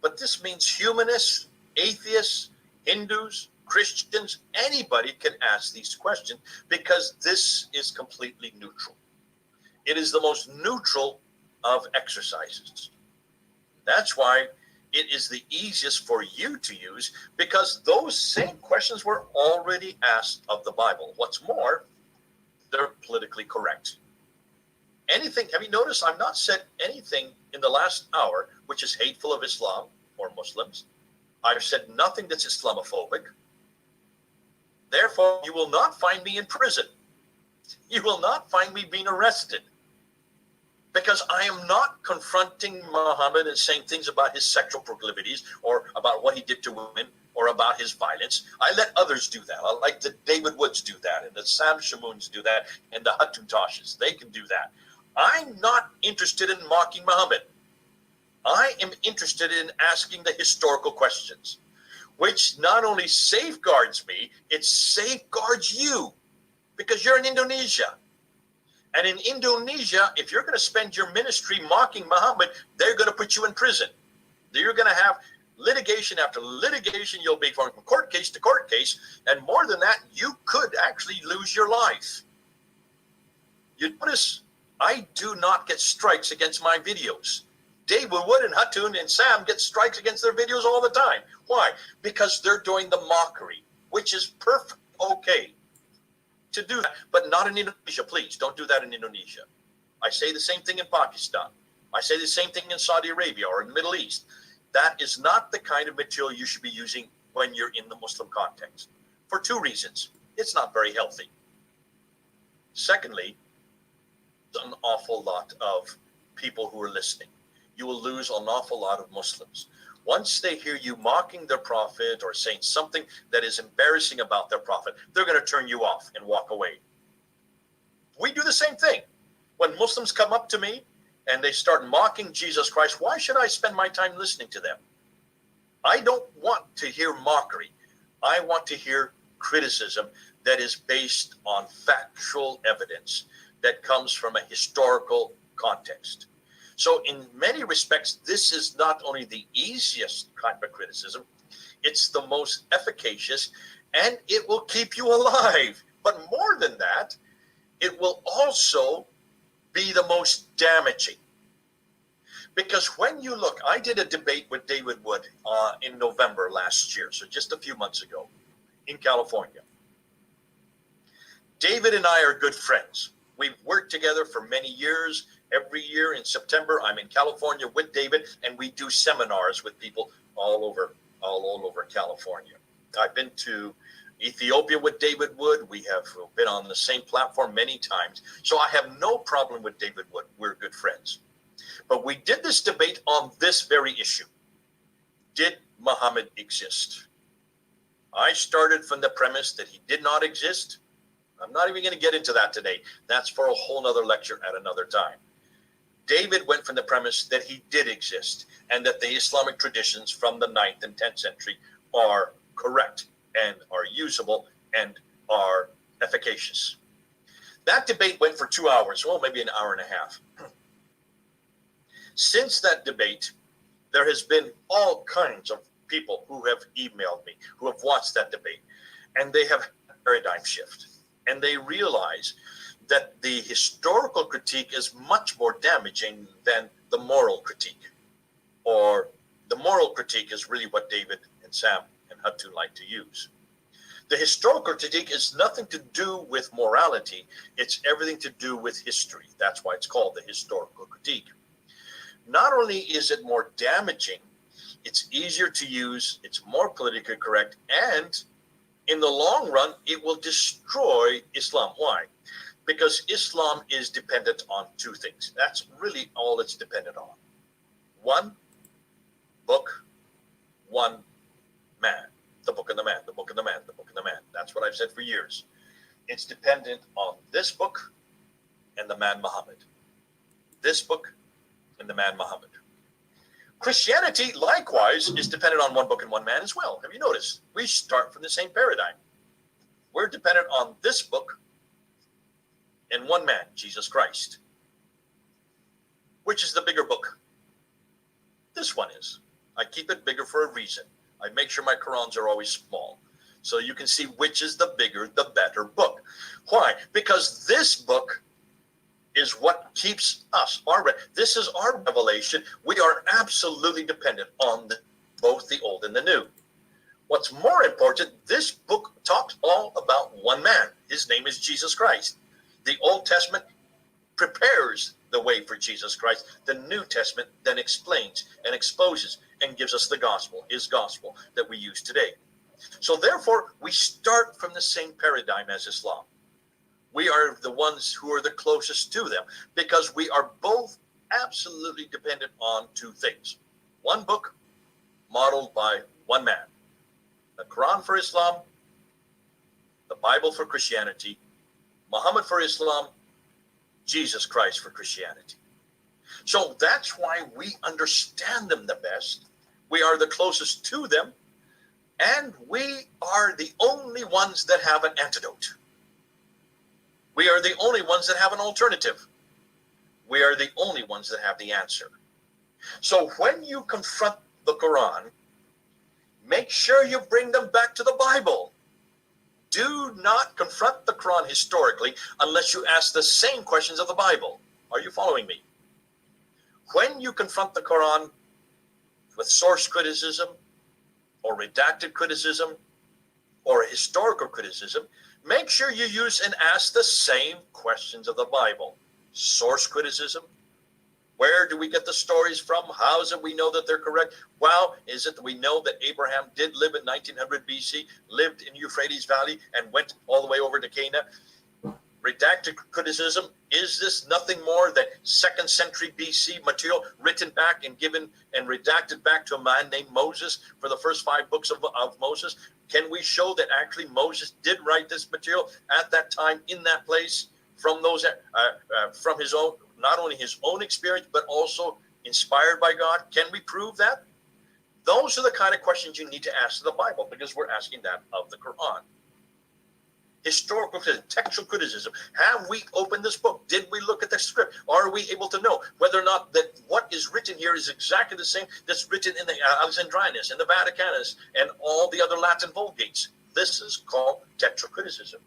But this means humanists, atheists, Hindus, Christians, anybody can ask these questions because this is completely neutral. It is the most neutral of exercises. That's why it is the easiest for you to use, because those same questions were already asked of the Bible. What's more, they're politically correct. Anything, have you noticed I've not said anything in the last hour which is hateful of Islam or Muslims? I've said nothing that's Islamophobic. Therefore, you will not find me in prison. You will not find me being arrested. Because I am not confronting Muhammad and saying things about his sexual proclivities or about what he did to women or about his violence. I let others do that. I like the David Woods do that and the Sam Shamoons do that and the Hattuntoshes. They can do that. I'm not interested in mocking Muhammad. I am interested in asking the historical questions. which not only safeguards me, it safeguards you, because you're in Indonesia. And in Indonesia, if you're going to spend your ministry mocking Muhammad, they're going to put you in prison. You're going to have litigation after litigation. You'll be going from court case to court case. And more than that, you could actually lose your life. You notice, I do not get strikes against my videos. David Wood and Hatun and Sam get strikes against their videos all the time. Why? Because they're doing the mockery, which is perfect, okay to do that, but not in Indonesia. Please don't do that in Indonesia. I say the same thing in Pakistan. I say the same thing in Saudi Arabia or in the Middle East. That is not the kind of material you should be using when you're in the Muslim context, for two reasons. It's not very healthy. Secondly, an awful lot of people who are listening. You will lose an awful lot of Muslims. Once they hear you mocking their prophet or saying something that is embarrassing about their prophet, they're going to turn you off and walk away. We do the same thing. When Muslims come up to me and they start mocking Jesus Christ, why should I spend my time listening to them? I don't want to hear mockery. I want to hear criticism that is based on factual evidence that comes from a historical context. So in many respects, this is not only the easiest type of criticism, it's the most efficacious, and it will keep you alive. But more than that, it will also be the most damaging. Because when you look, I did a debate with David Wood in November last year, so just a few months ago, in California. David and I are good friends. We've worked together for many years. Every year in September, I'm in California with David, and we do seminars with people all over California. I've been to Ethiopia with David Wood. We have been on the same platform many times. So I have no problem with David Wood. We're good friends. But we did this debate on this very issue. Did Muhammad exist? I started from the premise that he did not exist. I'm not even going to get into that today. That's for a whole nother lecture at another time. David went from the premise that he did exist and that the Islamic traditions from the 9th and 10th century are correct and are usable and are efficacious. That debate went for 2 hours, well, maybe an hour and a half. Since that debate, there has been all kinds of people who have emailed me, who have watched that debate, and they have a paradigm shift. And they realize that the historical critique is much more damaging than the moral critique. Or the moral critique is really what David and Sam and Hatun like to use. The historical critique is nothing to do with morality. It's everything to do with history. That's why it's called the historical critique. Not only is it more damaging, it's easier to use, it's more politically correct, and in the long run, it will destroy Islam. Why? Because Islam is dependent on two things. That's really all it's dependent on. One book, one man. The book and the man, the book and the man, the book and the man. That's what I've said for years. It's dependent on this book and the man Muhammad. This book and the man Muhammad. Christianity, likewise, is dependent on one book and one man as well. Have you noticed? We start from the same paradigm. We're dependent on this book and one man, Jesus Christ. Which is the bigger book? This one is. I keep it bigger for a reason. I make sure my Qurans are always small, so you can see which is the bigger, the better book. Why? Because this book is what keeps us. This is our revelation. We are absolutely dependent on both the old and the new. What's more important, this book talks all about one man. His name is Jesus Christ. The Old Testament prepares the way for Jesus Christ. The New Testament then explains and exposes and gives us the gospel, his gospel, that we use today. So therefore, we start from the same paradigm as Islam. We are the ones who are the closest to them because we are both absolutely dependent on two things. One book modeled by one man. The Quran for Islam, the Bible for Christianity, Muhammad for Islam, Jesus Christ for Christianity. So that's why we understand them the best. We are the closest to them. And we are the only ones that have an antidote. We are the only ones that have an alternative. We are the only ones that have the answer. So when you confront the Quran, make sure you bring them back to the Bible. Do not confront the Quran historically unless you ask the same questions of the Bible. Are you following me? When you confront the Quran with source criticism or redacted criticism or historical criticism, make sure you use and ask the same questions of the Bible. Source criticism. Where do we get the stories from? How is it we know that they're correct? Well, is it that we know that Abraham did live in 1900 BC, lived in Euphrates Valley, and went all the way over to Canaan? Redacted criticism. Is this nothing more than 2nd century BC material written back and given and redacted back to a man named Moses for the first 5 books of Moses? Can we show that actually Moses did write this material at that time in that place from those from his own, not only his own experience, but also inspired by God? Can we prove that? Those are the kind of questions you need to ask the Bible, because we're asking that of the Quran. Historical criticism, textual criticism. Have we opened this book? Did we look at the script? Are we able to know whether or not that what is written here is exactly the same that's written in the Alexandrinus and the Vaticanus and all the other Latin Vulgates? This is called textual criticism.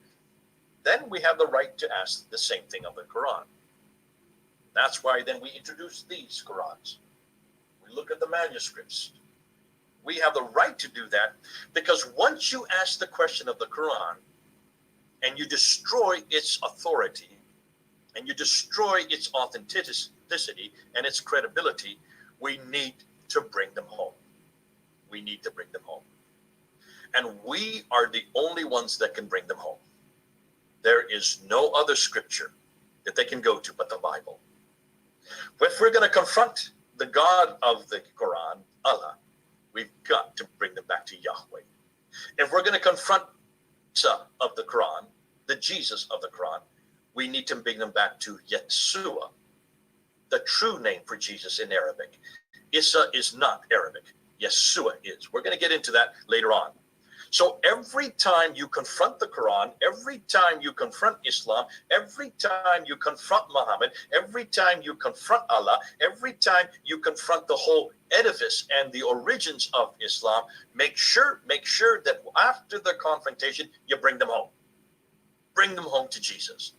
Then we have the right to ask the same thing of the Quran. That's why then we introduce these Qurans. We look at the manuscripts. We have the right to do that, because once you ask the question of the Quran and you destroy its authority and you destroy its authenticity and its credibility, we need to bring them home. We need to bring them home. And we are the only ones that can bring them home. There is no other scripture that they can go to but the Bible. If we're going to confront the God of the Quran, Allah, we've got to bring them back to Yahweh. If we're going to confront Isa of the Quran, the Jesus of the Quran, we need to bring them back to Yeshua, the true name for Jesus in Arabic. Isa is not Arabic. Yeshua is. We're going to get into that later on. So every time you confront the Quran, every time you confront Islam, every time you confront Muhammad, every time you confront Allah, every time you confront the whole edifice and the origins of Islam, make sure that after the confrontation, you bring them home. Bring them home to Jesus.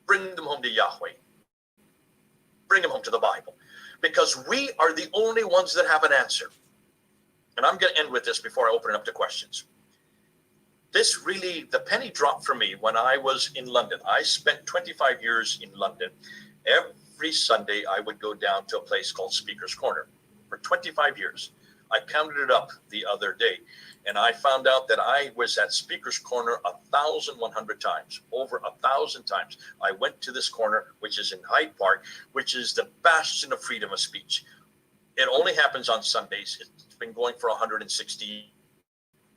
Bring them home to Yahweh. Bring them home to the Bible. Because we are the only ones that have an answer. And I'm going to end with this before I open it up to questions. This really, the penny dropped for me when I was in London. I spent 25 years in London. Every Sunday, I would go down to a place called Speaker's Corner for 25 years. I counted it up the other day, and I found out that I was at Speaker's Corner 1,100 times, over 1,000 times. I went to this corner, which is in Hyde Park, which is the bastion of freedom of speech. It only happens on Sundays. It's been going for 160 years.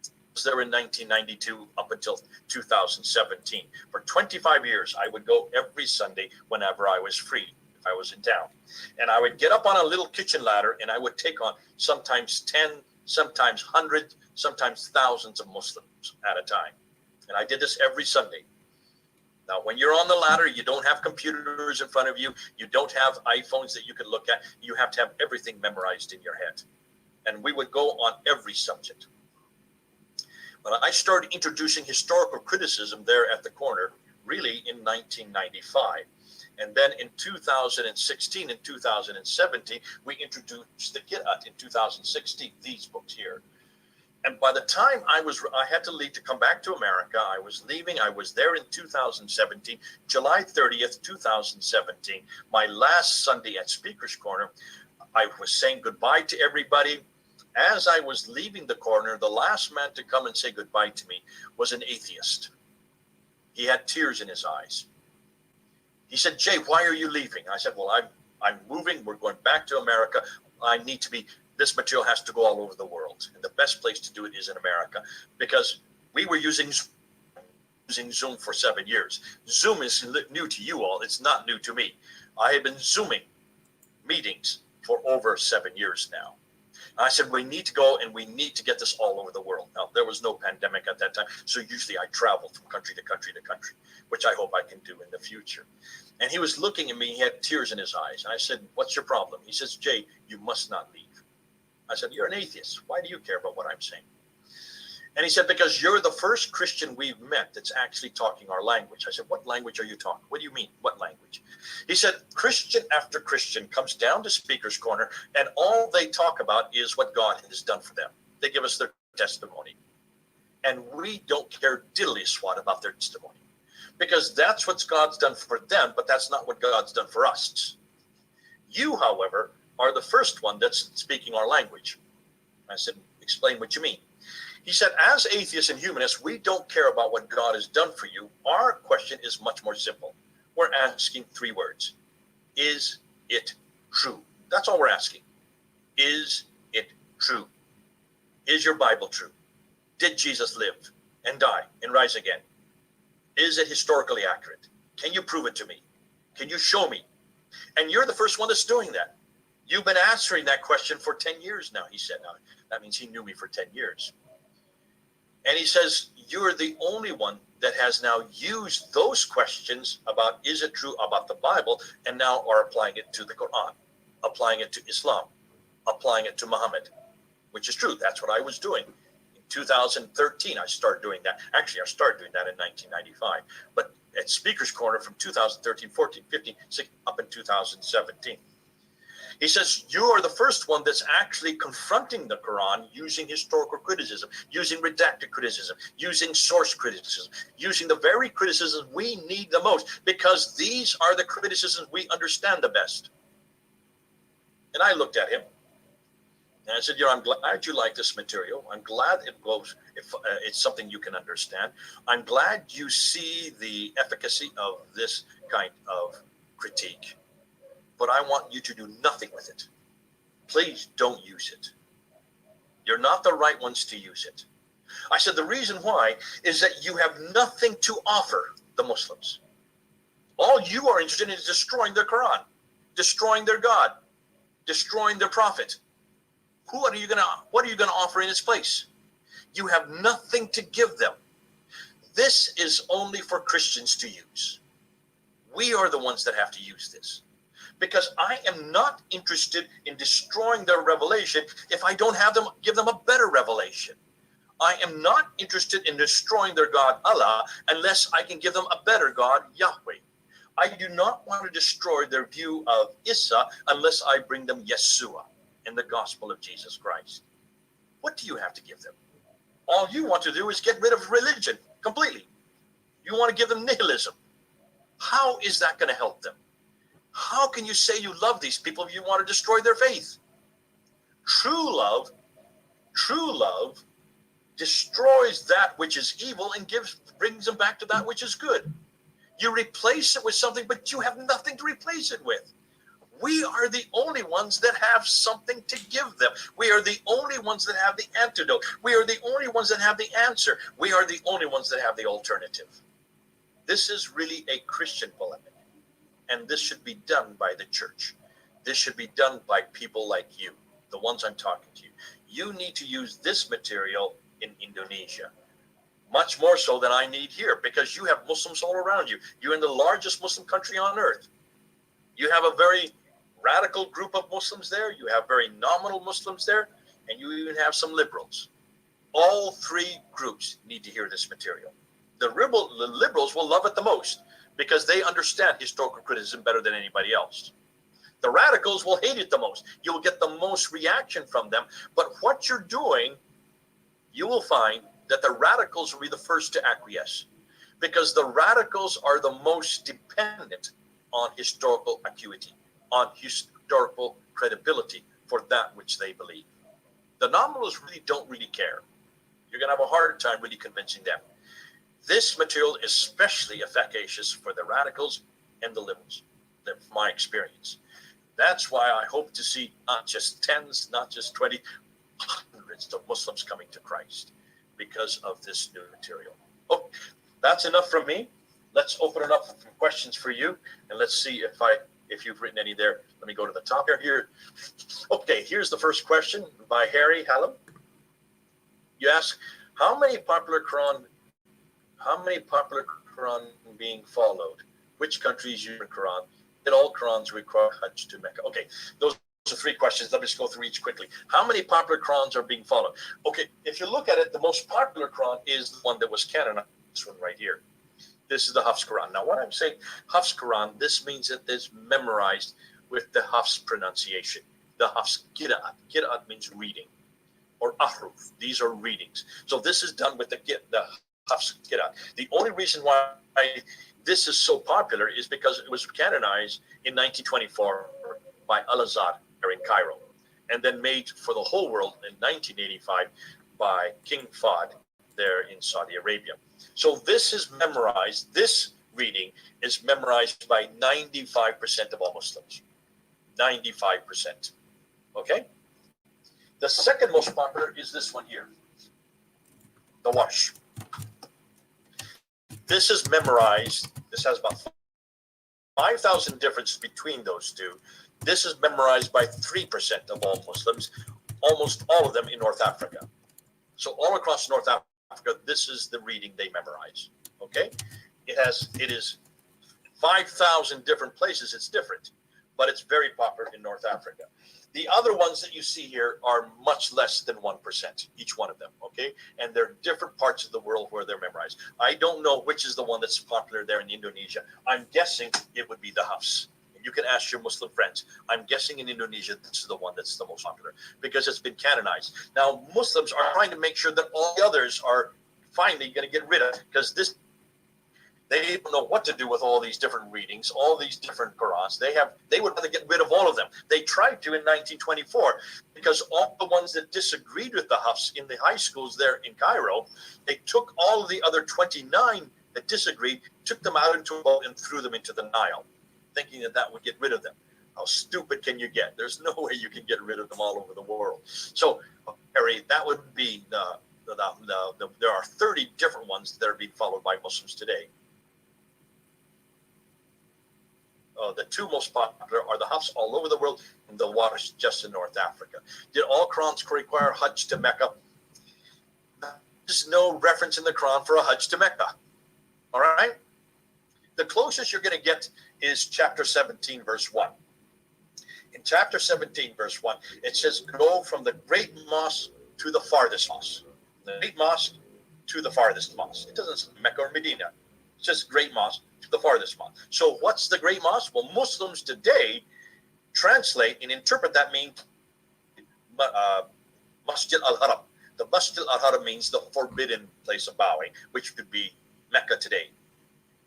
I was there in 1992 up until 2017. For 25 years, I would go every Sunday whenever I was free, if I was in town. And I would get up on a little kitchen ladder and I would take on sometimes 10, sometimes 100, sometimes thousands of Muslims at a time. And I did this every Sunday. Now, when you're on the ladder, you don't have computers in front of you. You don't have iPhones that you can look at. You have to have everything memorized in your head. And we would go on every subject. When I started introducing historical criticism there at the corner, really in 1995. And then in 2016 and 2017, we introduced the Kirat in 2016, these books here. And by the time I had to leave to come back to America, I was leaving. I was there in 2017, July 30th, 2017, my last Sunday at Speaker's Corner. I was saying goodbye to everybody. As I was leaving the corner, the last man to come and say goodbye to me was an atheist. He had tears in his eyes. He said, "Jay, why are you leaving?" I said, "Well, I'm moving. We're going back to America. This material has to go all over the world. And the best place to do it is in America, because we were using Zoom for 7 years. Zoom is new to you all. It's not new to me. I have been Zooming meetings for over 7 years now. I said, we need to go and we need to get this all over the world. Now, there was no pandemic at that time, so usually I travel from country to country to country, which I hope I can do in the future. And he was looking at me, he had tears in his eyes. And I said, what's your problem? He says, Jay, you must not leave. I said, you're an atheist. Why do you care about what I'm saying? And he said, because you're the first Christian we've met that's actually talking our language. I said, what language are you talking? What do you mean? What language? He said, Christian after Christian comes down to Speaker's Corner, and all they talk about is what God has done for them. They give us their testimony. And we don't care diddly squat about their testimony, because that's what God's done for them, but that's not what God's done for us. You, however, are the first one that's speaking our language. I said, explain what you mean. He said, as atheists and humanists, we don't care about what God has done for you. Our question is much more simple. We're asking 3 words. Is it true? That's all we're asking. Is it true? Is your Bible true? Did Jesus live and die and rise again? Is it historically accurate? Can you prove it to me? Can you show me? And you're the first one that's doing that. You've been answering that question for 10 years now, he said. Now, that means he knew me for 10 years. And he says, you're the only one that has now used those questions about is it true about the Bible, and now are applying it to the Quran, applying it to Islam, applying it to Muhammad, which is true. That's what I was doing. In 2013, I started doing that. Actually, I started doing that in 1995. But at Speaker's Corner from 2013, 14, 15, 16, up in 2017. He says, you are the first one that's actually confronting the Quran using historical criticism, using redacted criticism, using source criticism, using the very criticisms we need the most, because these are the criticisms we understand the best. And I looked at him and I said, I'm glad you like this material. I'm glad it goes, if it's something you can understand. I'm glad you see the efficacy of this kind of critique. But I want you to do nothing with it. Please don't use it. You're not the right ones to use it. I said, the reason why is that you have nothing to offer the Muslims. All you are interested in is destroying their Quran, destroying their God, destroying their prophet. What are you going to offer in its place? You have nothing to give them. This is only for Christians to use. We are the ones that have to use this. Because I am not interested in destroying their revelation if I don't give them a better revelation. I am not interested in destroying their God, Allah, unless I can give them a better God, Yahweh. I do not want to destroy their view of Isa unless I bring them Yeshua in the gospel of Jesus Christ. What do you have to give them? All you want to do is get rid of religion completely. You want to give them nihilism. How is that going to help them? How can you say you love these people if you want to destroy their faith? True love destroys that which is evil and brings them back to that which is good. You replace it with something, but you have nothing to replace it with. We are the only ones that have something to give them. We are the only ones that have the antidote. We are the only ones that have the answer. We are the only ones that have the alternative. This is really a Christian polemic. And this should be done by the church. This should be done by people like you, the ones I'm talking to you. You need to use this material in Indonesia, much more so than I need here, because you have Muslims all around you. You're in the largest Muslim country on earth. You have a very radical group of Muslims there. You have very nominal Muslims there, and you even have some liberals. All 3 groups need to hear this material. The liberals will love it the most, because they understand historical criticism better than anybody else. The radicals will hate it the most. You'll get the most reaction from them. But what you're doing, you will find that the radicals will be the first to acquiesce, because the radicals are the most dependent on historical acuity, on historical credibility for that which they believe. The nominals don't really care. You're going to have a hard time really convincing them. This material is especially efficacious for the radicals and the liberals, from my experience. That's why I hope to see not just tens, not just 20, hundreds of Muslims coming to Christ because of this new material. Oh, that's enough from me. Let's open it up for questions for you, and let's see if I if you've written any there. Let me go to the top here. Okay, here's the first question by Harry Hallam. You ask, how many popular Quran being followed? Which countries use the Quran? Did all Qurans require Hajj to Mecca? Okay, those are three questions. Let me just go through each quickly. How many popular Qurans are being followed? Okay, if you look at it, the most popular Quran is the one that was canonized, this one right here. This is the Hafs Quran. Now, when I'm saying Hafs Quran, this means that it's memorized with the Hafs pronunciation. The Hafs Qira'at. Qira'at means reading, or ahruf. These are readings. So this is done with the Hafs Qira'at. The only reason why this is so popular is because it was canonized in 1924 by Al-Azhar in Cairo, and then made for the whole world in 1985 by King Fahd there in Saudi Arabia. So this is memorized, this reading is memorized by 95% of all Muslims. 95%. Okay? The second most popular is this one here, the Warsh. This is memorized, this has about 5,000 differences between those two. This is memorized by 3% of all Muslims, almost all of them in North Africa. So all across North Africa, this is the reading they memorize. Okay? It is 5,000 different places, it's different, but it's very popular in North Africa. The other ones that you see here are much less than 1%, each one of them, okay? And they're different parts of the world where they're memorized. I don't know which is the one that's popular there in Indonesia. I'm guessing it would be the Hafs. You can ask your Muslim friends. I'm guessing in Indonesia, this is the one that's the most popular because it's been canonized. Now, Muslims are trying to make sure that all the others are finally going to get rid of it because they don't know what to do with all these different readings, all these different Qurans. They would rather get rid of all of them. They tried to in 1924 because all the ones that disagreed with the Hafs in the high schools there in Cairo, they took all of the other 29 that disagreed, took them out into a boat and threw them into the Nile, thinking that would get rid of them. How stupid can you get? There's no way you can get rid of them all over the world. So, Harry, that would be there are 30 different ones that are being followed by Muslims today. The two most popular are the Hafs all over the world and the Warsh just in North Africa. Did all Qurans require Hajj to Mecca? There's no reference in the Quran for a Hajj to Mecca. All right? The closest you're going to get is chapter 17, verse 1. In chapter 17, verse 1, it says, go from the great mosque to the farthest mosque. The great mosque to the farthest mosque. It doesn't say Mecca or Medina. It's just great mosque to the farthest mosque. So what's the great mosque? Well, Muslims today translate and interpret that means Masjid al-Haram. The Masjid al-Haram means the forbidden place of bowing, which would be Mecca today.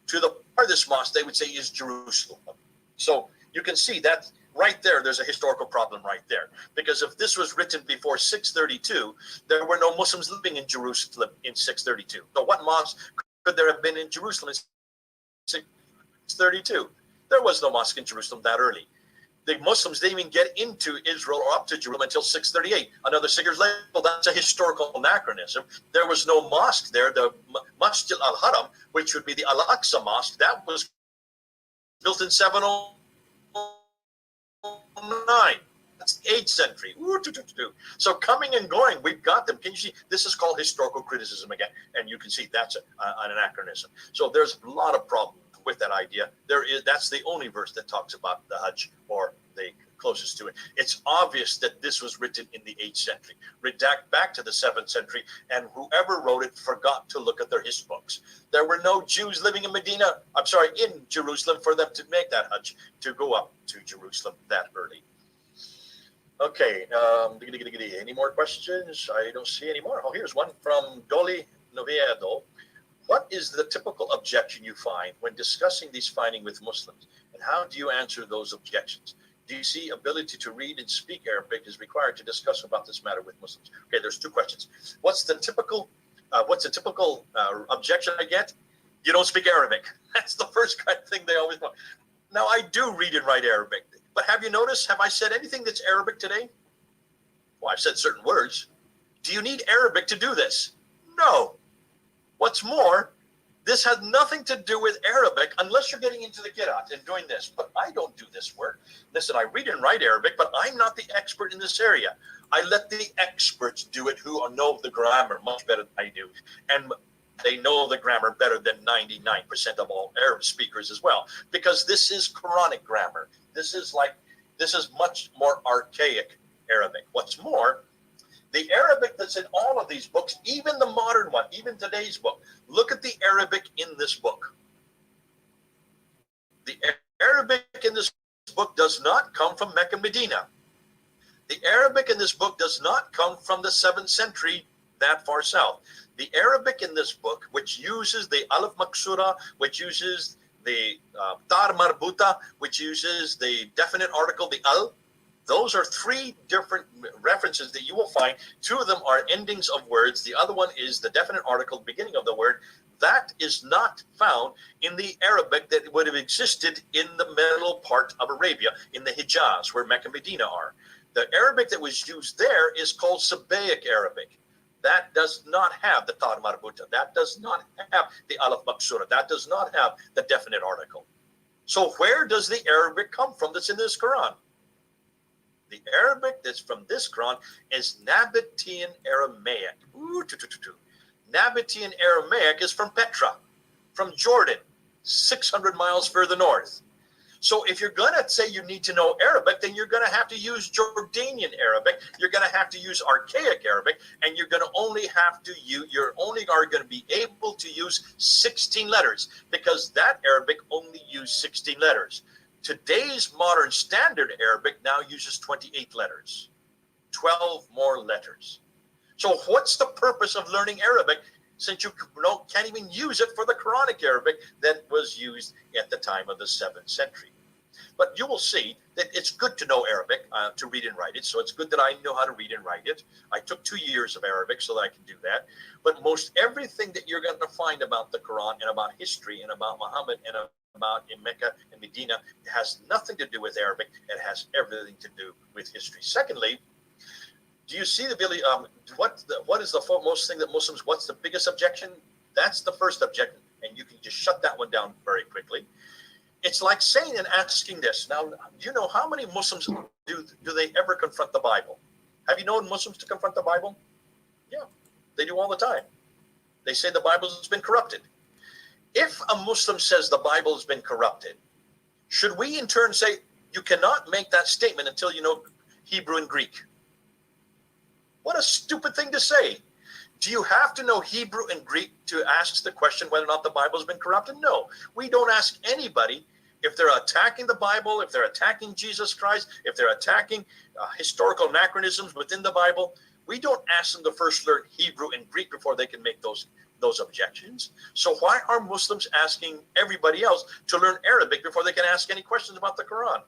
To the farthest mosque, they would say, is Jerusalem. So you can see that right there, there's a historical problem right there. Because if this was written before 632, there were no Muslims living in Jerusalem in 632. So what mosque could there have been in Jerusalem in 632? There was no mosque in Jerusalem that early. The Muslims didn't even get into Israel or up to Jerusalem until 638. Another 6 years later, well, that's a historical anachronism. There was no mosque there. The Masjid al-Haram, which would be the Al-Aqsa Mosque, that was built in 709. That's 8th century. So coming and going, we've got them. Can you see? This is called historical criticism again. And you can see that's an anachronism. So there's a lot of problems with that idea. That's the only verse that talks about the Hajj, or the closest to it. It's obvious that this was written in the 8th century, redact back to the 7th century, and whoever wrote it forgot to look at their history books. There were no Jews living in in Jerusalem for them to make that Hajj, to go up to Jerusalem that early. Okay, any more questions? I don't see any more. Oh, here's one from Dolly Noviedo. What is the typical objection you find when discussing these findings with Muslims, and how do you answer those objections? Do you see ability to read and speak Arabic is required to discuss about this matter with Muslims? Okay, there's two questions. What's the typical objection I get? You don't speak Arabic. That's the first kind of thing they always want. Now, I do read and write Arabic, but have you noticed, have I said anything that's Arabic today? Well, I've said certain words. Do you need Arabic to do this? No. What's more, This has nothing to do with Arabic unless you're getting into the Qiraat and doing this. But I don't do this work. Listen, I read and write Arabic, but I'm not the expert in this area. I let the experts do it who know the grammar much better than I do. And they know the grammar better than 99% of all Arab speakers as well, because this is Quranic grammar. This is much more archaic Arabic. What's more, the Arabic that's in all of these books, even the modern one, even today's book, look at the Arabic in this book. The Arabic in this book does not come from Mecca and Medina. The Arabic in this book does not come from the 7th century that far south. The Arabic in this book, which uses the alif maksura, which uses the tar marbuta, which uses the definite article, the al, those are 3 different references that you will find. 2 of them are endings of words. The other one is the definite article, beginning of the word. That is not found in the Arabic that would have existed in the middle part of Arabia, in the Hijaz, where Mecca and Medina are. The Arabic that was used there is called Sabaic Arabic. That does not have the tar marbuta. That does not have the alif maksura. That does not have the definite article. So where does the Arabic come from that's in this Quran? The Arabic that's from this Quran is Nabatean Aramaic. Nabatean Aramaic is from Petra, from Jordan, 600 miles further north. So if you're going to say you need to know Arabic, then you're going to have to use Jordanian Arabic. You're going to have to use archaic Arabic, and you're going to only have to you're only are going to be able to use 16 letters, because that Arabic only used 16 letters. Today's modern standard Arabic now uses 28 letters, 12 more letters. So what's the purpose of learning Arabic since you can't even use it for the Quranic Arabic that was used at the time of the 7th century? But you will see that it's good to know Arabic to read and write it. So it's good that I know how to read and write it. I took 2 years of Arabic so that I can do that. But most everything that you're going to find about the Quran and about history and about Muhammad and about in Mecca and Medina has nothing to do with Arabic. It has everything to do with history. Secondly, do you see what is the foremost thing that Muslims, what's the biggest objection? That's the first objection, and you can just shut that one down very quickly. It's like saying and asking this. Now, do you know how many Muslims do they ever confront the Bible? Have you known Muslims to confront the Bible? Yeah, they do all the time. They say the Bible has been corrupted. If a Muslim says the Bible has been corrupted, should we in turn say, you cannot make that statement until you know Hebrew and Greek? What a stupid thing to say. Do you have to know Hebrew and Greek to ask the question whether or not the Bible has been corrupted? No. We don't ask anybody if they're attacking the Bible, if they're attacking Jesus Christ, if they're attacking historical anachronisms within the Bible. We don't ask them to first learn Hebrew and Greek before they can make those objections. So why are Muslims asking everybody else to learn Arabic before they can ask any questions about the Quran?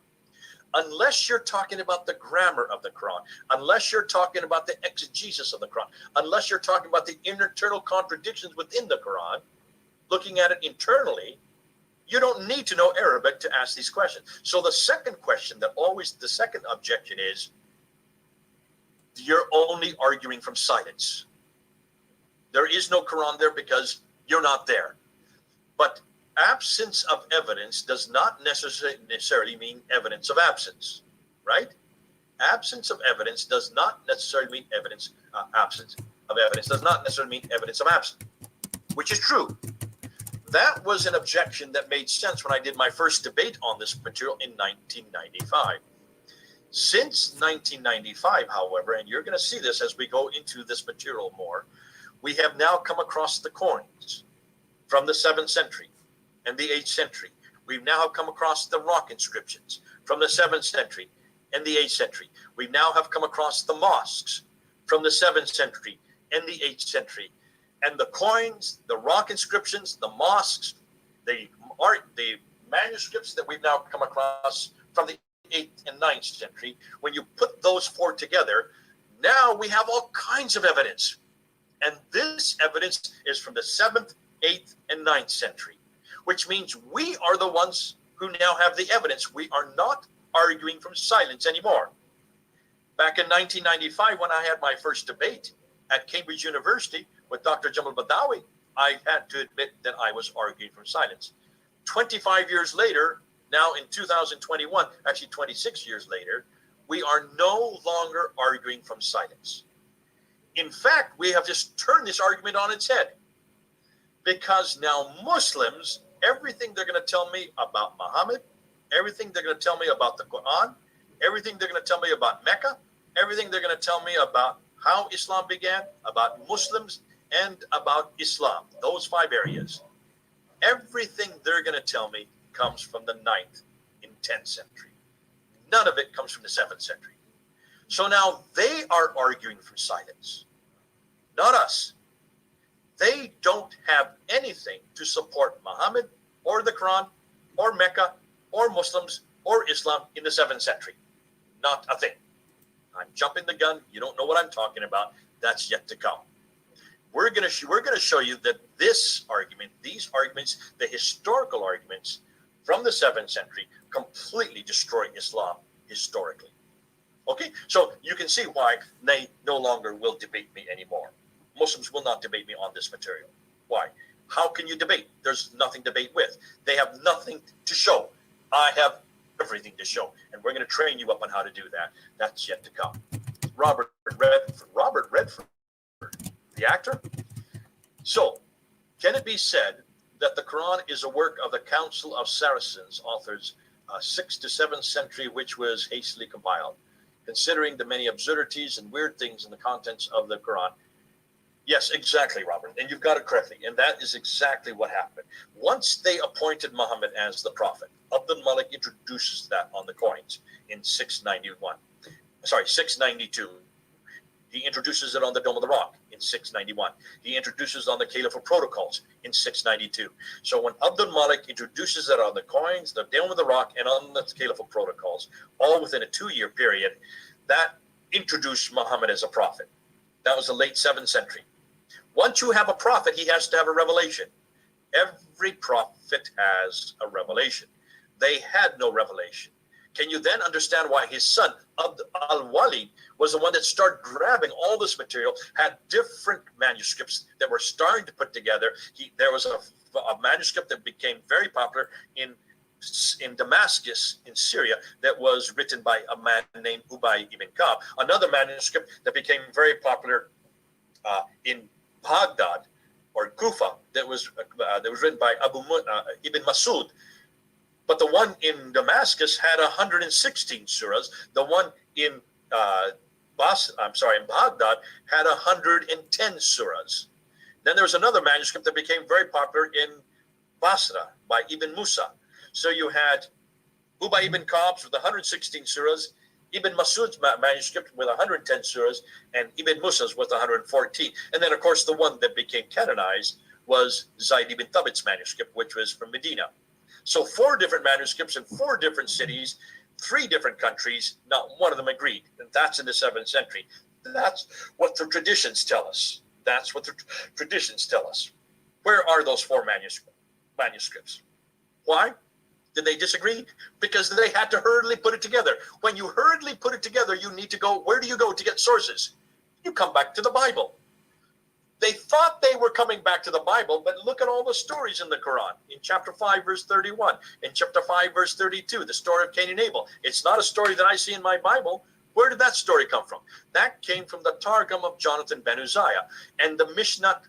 Unless you're talking about the grammar of the Quran, unless you're talking about the exegesis of the Quran, unless you're talking about the internal contradictions within the Quran, looking at it internally, you don't need to know Arabic to ask these questions. So the second question the second objection is, you're only arguing from silence. There is no Quran there because you're not there. But absence of evidence does not necessarily mean evidence of absence, right? Absence of evidence does not necessarily mean absence of evidence does not necessarily mean evidence of absence, which is true. That was an objection that made sense when I did my first debate on this material in 1995. Since 1995, however, and you're going to see this as we go into this material more, we have now come across the coins from the 7th century and the 8th century. We've now come across the rock inscriptions from the 7th century and the 8th century. We now have come across the mosques from the 7th century and the 8th century. And the coins, the rock inscriptions, the mosques, the manuscripts that we've now come across from the 8th and 9th century, when you put those 4 together, now we have all kinds of evidence. And this evidence is from the 7th, 8th, and 9th century, which means we are the ones who now have the evidence. We are not arguing from silence anymore. Back in 1995, when I had my first debate at Cambridge University with Dr. Jamal Badawi, I had to admit that I was arguing from silence. 25 years later, now in 2021, actually 26 years later, we are no longer arguing from silence. In fact, we have just turned this argument on its head, because now Muslims, everything they're going to tell me about Muhammad, everything they're going to tell me about the Quran, everything they're going to tell me about Mecca, everything they're going to tell me about how Islam began, about Muslims, and about Islam, those 5 areas, everything they're going to tell me comes from the 9th and 10th century. None of it comes from the 7th century. So now they are arguing from silence, not us. They don't have anything to support Muhammad or the Quran or Mecca or Muslims or Islam in the 7th century. Not a thing. I'm jumping the gun. You don't know what I'm talking about. That's yet to come. We're going to show you that this argument, these arguments, the historical arguments from the 7th century completely destroy Islam historically. Okay, so you can see why they no longer will debate me anymore. Muslims will not debate me on this material. Why? How can you debate? There's nothing to debate with. They have nothing to show. I have everything to show, and we're going to train you up on how to do that. That's yet to come. Robert Redford, the actor. So, can it be said that the Quran is a work of the Council of Saracens, authors 6th to 7th century, which was hastily compiled, considering the many absurdities and weird things in the contents of the Quran? Yes, exactly, Robert, and you've got it correctly, and that is exactly what happened. Once they appointed Muhammad as the prophet, Abdul Malik introduces that on the coins in 692. He introduces it on the Dome of the Rock in 691. He introduces it on the Caliphate Protocols in 692. So when Abdul Malik introduces it on the coins, the Dome of the Rock, and on the Caliphate Protocols, all within a 2-year period, that introduced Muhammad as a prophet. That was the late 7th century. Once you have a prophet, he has to have a revelation. Every prophet has a revelation. They had no revelation. Can you then understand why his son, Al-Walid, was the one that started grabbing all this material, had different manuscripts that were starting to put together? There was a manuscript that became very popular in Damascus, in Syria, that was written by a man named Ubay ibn Ka'b. Another manuscript that became very popular in Baghdad or Kufa that was written by Ibn Masud. But the one in Damascus had 116 surahs. The one in Baghdad had 110 surahs. Then there was another manuscript that became very popular in Basra by Ibn Musa. So you had Ubay ibn Ka'b with 116 surahs, Ibn Masud's manuscript with 110 surahs, and Ibn Musa's with 114. And then, of course, the one that became canonized was Zayd ibn Thabit's manuscript, which was from Medina. So 4 different manuscripts in 4 different cities, 3 different countries, not one of them agreed. And that's in the 7th century. That's what the traditions tell us. That's what the traditions tell us. Where are those 4 manuscripts? Why did they disagree? Because they had to hurriedly put it together. When you hurriedly put it together, you need to go, where do you go to get sources? You come back to the Bible. They thought they were coming back to the Bible, but look at all the stories in the Quran. In chapter 5, verse 31, in chapter 5, verse 32, the story of Cain and Abel. It's not a story that I see in my Bible. Where did that story come from? That came from the Targum of Jonathan ben Uzziah and the Mishnah,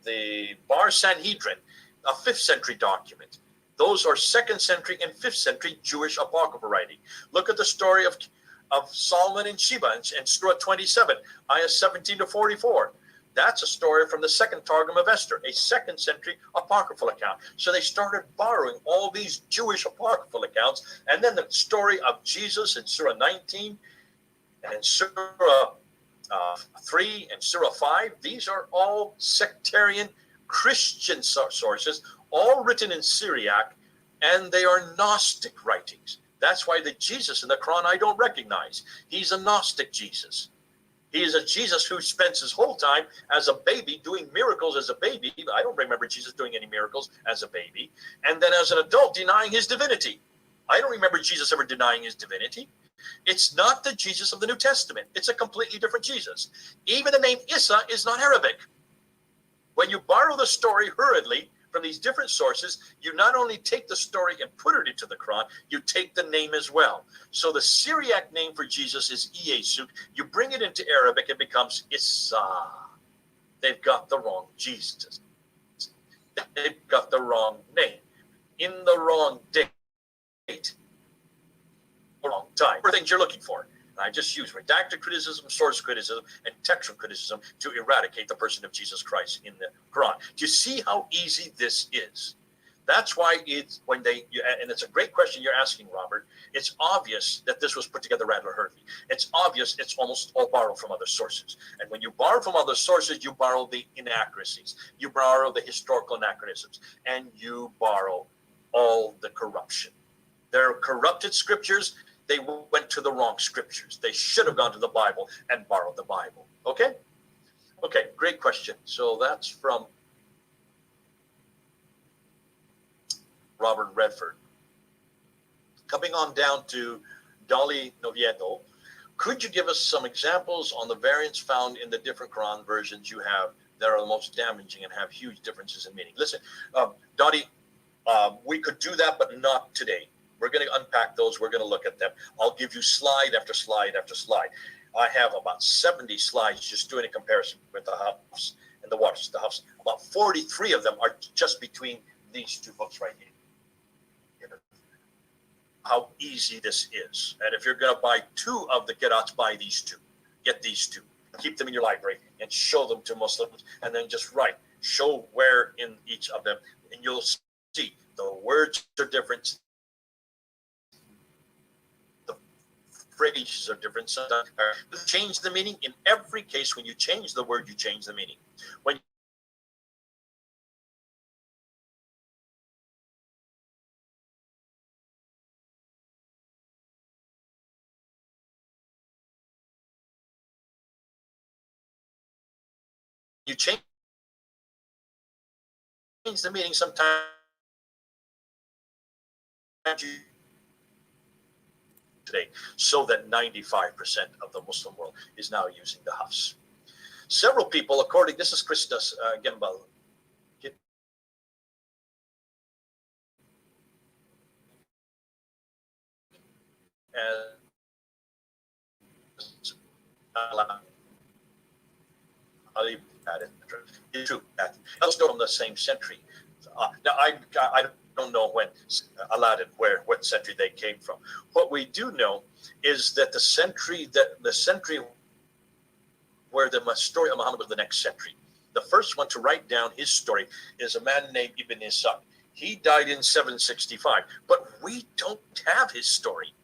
the Bar Sanhedrin, a 5th century document. Those are 2nd century and 5th century Jewish apocryphal writing. Look at the story of Solomon and Sheba in Surah 27, ayah 17 to 44. That's a story from the 2nd Targum of Esther, a 2nd century apocryphal account. So they started borrowing all these Jewish apocryphal accounts, and then the story of Jesus in Surah 19 and Surah 3 and Surah 5. These are all sectarian Christian sources, all written in Syriac, and they are Gnostic writings. That's why the Jesus in the Quran I don't recognize. He's a Gnostic Jesus. He is a Jesus who spends his whole time as a baby doing miracles as a baby. I don't remember Jesus doing any miracles as a baby. And then as an adult denying his divinity. I don't remember Jesus ever denying his divinity. It's not the Jesus of the New Testament. It's a completely different Jesus. Even the name Isa is not Arabic. When you borrow the story hurriedly from these different sources, you not only take the story and put it into the Quran, you take the name as well. So the Syriac name for Jesus is Iesu. You bring it into Arabic, it becomes Isa. They've got the wrong Jesus. They've got the wrong name. In the wrong date. Wrong time. For things you're looking for. I just use redacted criticism, source criticism, and textual criticism to eradicate the person of Jesus Christ in the Quran. Do you see how easy this is? That's why it's when and it's a great question you're asking, Robert. It's obvious that this was put together rather hurriedly. It's obvious it's almost all borrowed from other sources. And when you borrow from other sources, you borrow the inaccuracies, you borrow the historical anachronisms, and you borrow all the corruption. They're corrupted scriptures. They went to the wrong scriptures. They should have gone to the Bible and borrowed the Bible. Okay? Okay, great question. So that's from Robert Redford. Coming on down to Dolly Novieto, could you give us some examples on the variants found in the different Quran versions you have that are the most damaging and have huge differences in meaning? Listen, Dottie, we could do that, but not today. We're going to unpack those. We're going to look at them. I'll give you slide after slide after slide. I have about 70 slides just doing a comparison with the Hafs and the Waters, the Hafs. About 43 of them are just between these two books right here. How easy this is. And if you're going to buy 2 of the Qira'ats, buy these 2. Get these 2. Keep them in your library and show them to Muslims. And then just write. Show where in each of them. And you'll see the words are different. Phrases are different. Sometimes change the meaning. In every case, when you change the word, you change the meaning. When you change the meaning, sometimes you today, so that 95% of the Muslim world is now using the Hafs. Several people, according, this is Christus Gembal, Ali added, it's true. Let's go from the same century. Now, I don't know when Aladdin, what century they came from. What we do know is that the century where the story of Muhammad was the next century. The first one to write down his story is a man named Ibn Ishaq. He died in 765, but we don't have his story.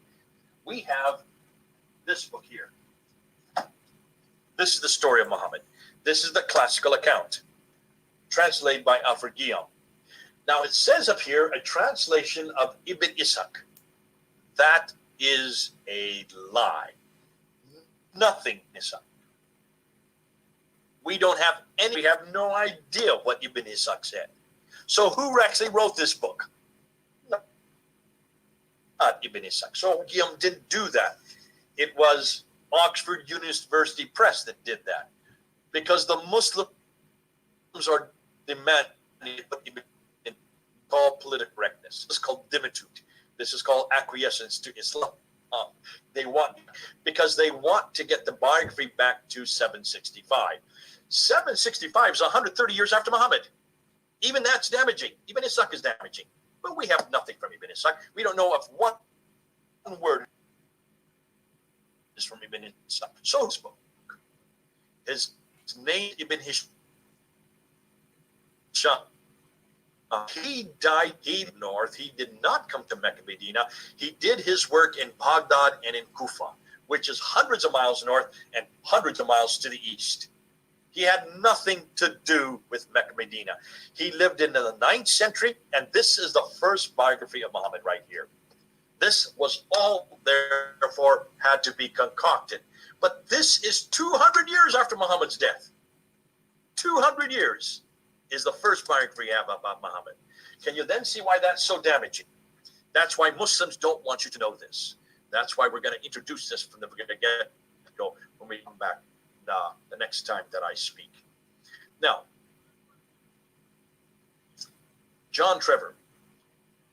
We have this book here. This is the story of Muhammad. This is the classical account, translated by Alfred Guillaume. Now it says up here a translation of Ibn Ishaq. That is a lie. Nothing Ishaq. We don't have any, we have no idea what Ibn Ishaq said. So who actually wrote this book? Not Ibn Ishaq. So Guillaume didn't do that. It was Oxford University Press that did that. Because the Muslims are demanding called political correctness. This is called dimitude. This is called acquiescence to Islam. They want to get the biography back to 765. 765 is 130 years after Muhammad. Even that's damaging. Ibn Ishaq is damaging. But we have nothing from Ibn Ishaq. We don't know if one word is from Ibn Ishaq. So his book. His name Ibn Hisham. He died north. He did not come to Mecca, Medina. He did his work in Baghdad and in Kufa, which is hundreds of miles north and hundreds of miles to the east. He had nothing to do with Mecca, Medina. He lived in the 9th century, and this is the first biography of Muhammad right here. This was all therefore had to be concocted. But this is 200 years after Muhammad's death. 200 years is the first biography we have about Muhammad. Can you then see why that's so damaging? That's why Muslims don't want you to know this. That's why we're going to introduce this from the get-go when we come back the next time that I speak. Now, John Trevor,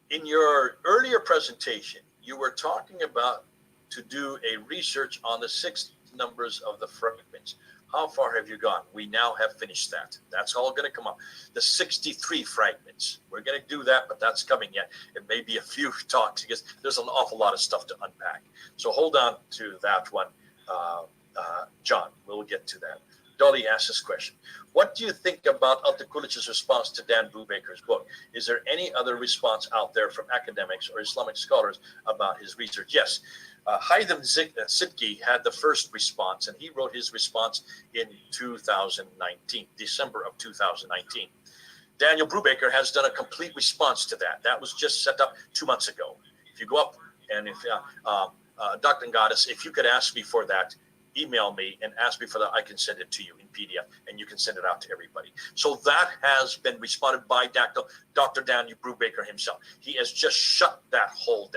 in your earlier presentation, you were talking about to do a research on the 6 numbers of the fragments. How far have you gone? We now have finished that. That's all going to come up. The 63 fragments. We're going to do that, but that's coming yet. It may be a few talks because there's an awful lot of stuff to unpack. So hold on to that one, John. We'll get to that. Dolly asked this question. What do you think about Altikulich's response to Dan Brubaker's book? Is there any other response out there from academics or Islamic scholars about his research? Yes. Haitham Sidki had the first response, and he wrote his response in 2019, December of 2019. Daniel Brubaker has done a complete response to that. That was just set up 2 months ago. If you go up, and if Dr. Goddess, if you could ask me for that, email me and ask me for that, I can send it to you in PDF, and you can send it out to everybody. So that has been responded by Dr. Daniel Brubaker himself. He has just shut that whole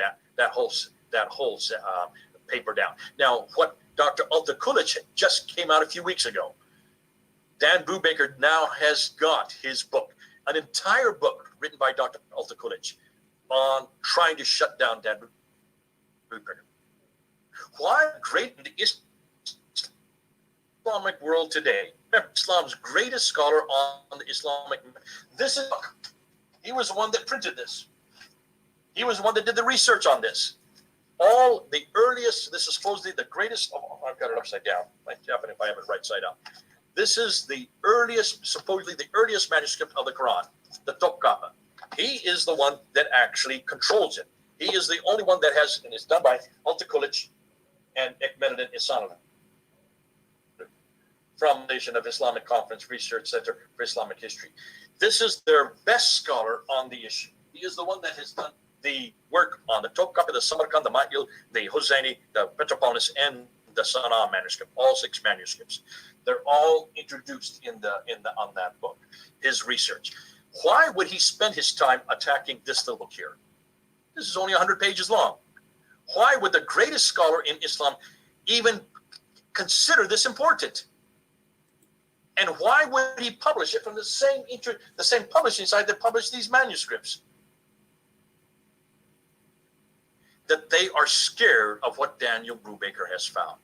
paper down. Now, what Dr. Altikulich just came out a few weeks ago, Dan Brubaker now has got his book, an entire book written by Dr. Altikulich on trying to shut down Dan Brubaker. Why great in the Islamic world today? Remember, Islam's greatest scholar on the Islamic. This is, he was the one that printed this. He was the one that did the research on this. All the earliest, this is supposedly the greatest, I've got it upside down. Might happen if I have it right side up. This is the earliest, supposedly the earliest manuscript of the Quran, the Topkapa. He is the one that actually controls it. He is the only one that has, and it's done by Altikulich and Ekmeddin Ihsanullah from the Nation of Islamic Conference Research Center for Islamic History. This is their best scholar on the issue. He is the one that has done the work on the Topkapa, the Samarkand, the Ma'il, the Hosseini, the Petroponus, and the Sanaa manuscript, all 6 manuscripts. They're all introduced on that book, his research. Why would he spend his time attacking this little book here? This is only 100 pages long. Why would the greatest scholar in Islam even consider this important? And why would he publish it from the same publishing site that published these manuscripts? That they are scared of what Daniel Brubaker has found.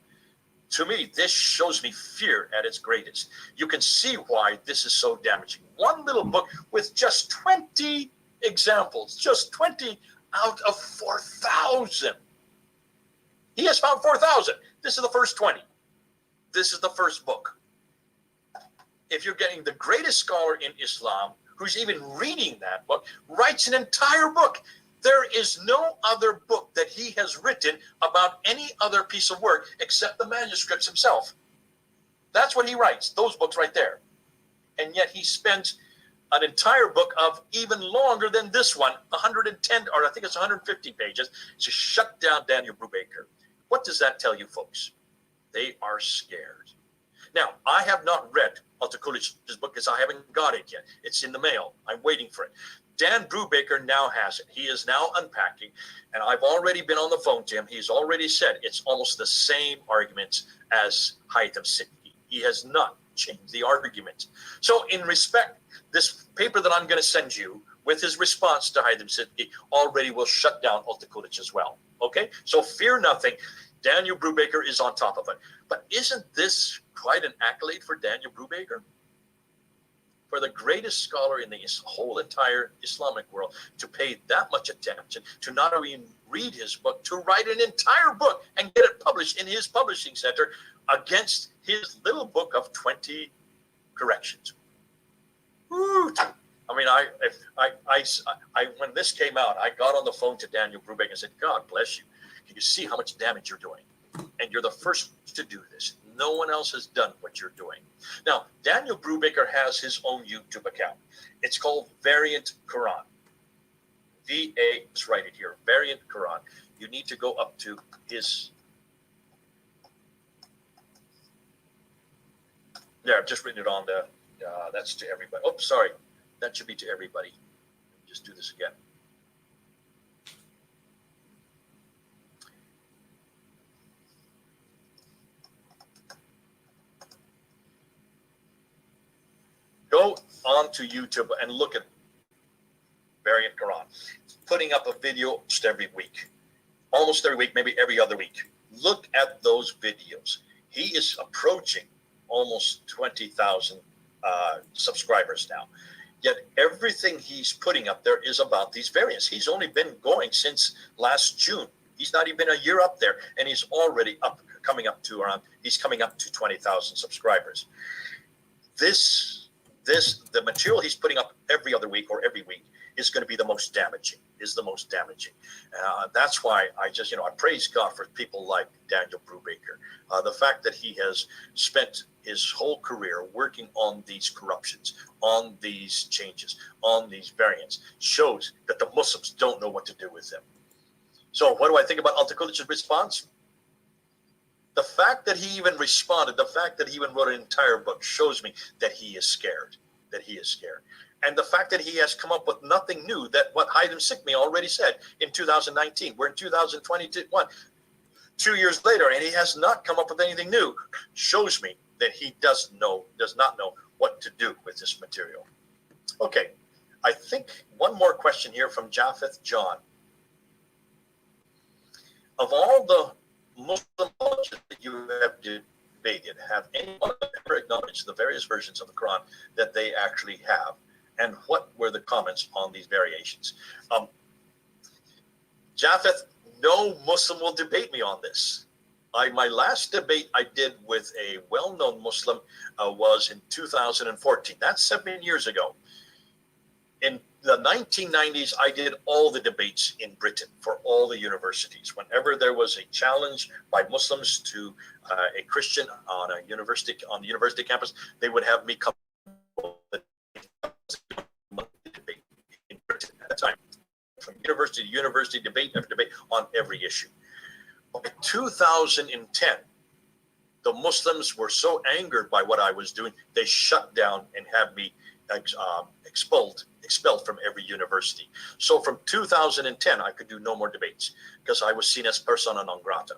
To me, this shows me fear at its greatest. You can see why this is so damaging. One little book with just 20 examples, just 20 out of 4,000. He has found 4,000. This is the first 20. This is the first book. If you're getting the greatest scholar in Islam, who's even reading that book, writes an entire book. There is no other book that he has written about any other piece of work except the manuscripts himself. That's what he writes, those books right there. And yet he spends an entire book of even longer than this one, 110, or I think it's 150 pages, to shut down Daniel Brubaker. What does that tell you, folks? They are scared. Now, I have not read Altikulich's book because I haven't got it yet. It's in the mail. I'm waiting for it. Dan Brubaker now has it. He is now unpacking, and I've already been on the phone to him. He's already said it's almost the same arguments as Haitham Sidki. He has not changed the argument. So in respect, this paper that I'm going to send you with his response to Haitham Sidki already will shut down Altikulich as well. Okay? So fear nothing. Daniel Brubaker is on top of it. But isn't this quite an accolade for Daniel Brubaker? For the greatest scholar in the whole entire Islamic world to pay that much attention, to not only read his book, to write an entire book and get it published in his publishing center against his little book of 20 corrections. Woo! I mean, when this came out, I got on the phone to Daniel Brubaker and said, God bless you. Can you see how much damage you're doing? And you're the first to do this. No one else has done what you're doing. Now, Daniel Brubaker has his own YouTube account. It's called Variant Quran. VA, let's write it here, Variant Quran. You need to go up to his. There, I've just written it on the, that's to everybody. Oh, sorry. That should be to everybody. Just do this again. onto YouTube and look at variant Quran, putting up a video almost every week, maybe every other week. Look at those videos. He is approaching almost 20,000 subscribers now. Yet everything he's putting up there is about these variants. He's only been going since last June. He's not even a year up there, and he's already coming up to 20,000 subscribers. The material he's putting up every other week or every week is going to be the most damaging. That's why I praise God for people like Daniel Brubaker. The fact that he has spent his whole career working on these corruptions, on these changes, on these variants, shows that the Muslims don't know what to do with them. So what do I think about Alquran's response? The fact that he even responded, the fact that he even wrote an entire book shows me that he is scared, And the fact that he has come up with nothing new, that what Haydn Sikmi already said in 2019, we're in 2021, 2 years later, and he has not come up with anything new, shows me that he does not know what to do with this material. Okay, I think one more question here from Japheth John. Of all the Muslim cultures that you have debated, have anyone ever acknowledged the various versions of the Quran that they actually have? And what were the comments on these variations? Japheth, no Muslim will debate me on this. My last debate I did with a well-known Muslim was in 2014. That's 7 years ago. In the 1990s, I did all the debates in Britain for all the universities. Whenever there was a challenge by Muslims to a Christian on the university campus, they would have me come debate in Britain at the time, from university to university, debate after debate on every issue. By 2010, the Muslims were so angered by what I was doing, they shut down and had me expelled from every university. So from 2010, I could do no more debates because I was seen as persona non grata.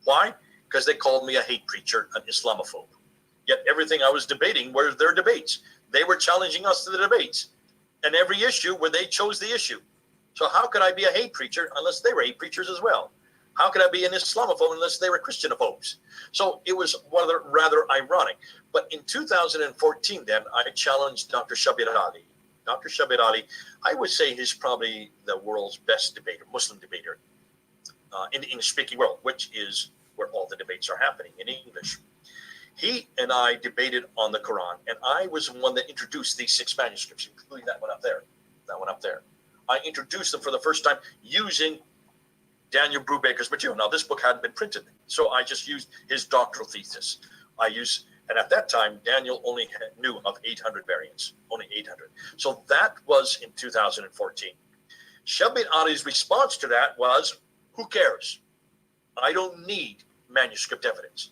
Why? Because they called me a hate preacher, an Islamophobe. Yet everything I was debating were their debates. They were challenging us to the debates. And every issue where they chose the issue. So how could I be a hate preacher unless they were hate preachers as well? How could I be an Islamophobe unless they were Christianophobes? So it was rather ironic. But in 2014, then, I challenged Dr. Shabir Ali. Dr. Shabir Ali, I would say he's probably the world's best debater, Muslim debater in the English-speaking world, which is where all the debates are happening in English. He and I debated on the Quran, and I was the one that introduced these 6 manuscripts, including that one up there. I introduced them for the first time using Daniel Brubaker's material. Now, this book hadn't been printed, so I just used his doctoral thesis. And at that time, Daniel only knew of 800 variants, only 800. So that was in 2014. Shabir Ali's response to that was, who cares? I don't need manuscript evidence.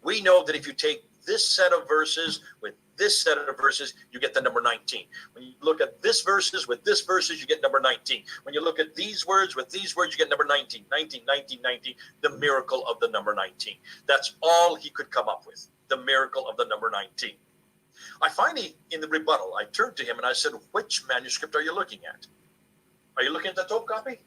We know that if you take this set of verses with this set of verses, you get the number 19. When you look at this verses with this verses, you get number 19. When you look at these words with these words, you get number 19, 19, 19, 19, the miracle of the number 19. That's all he could come up with, the miracle of the number 19. I finally, in the rebuttal, I turned to him and I said, which manuscript are you looking at? Are you looking at the Tope copy?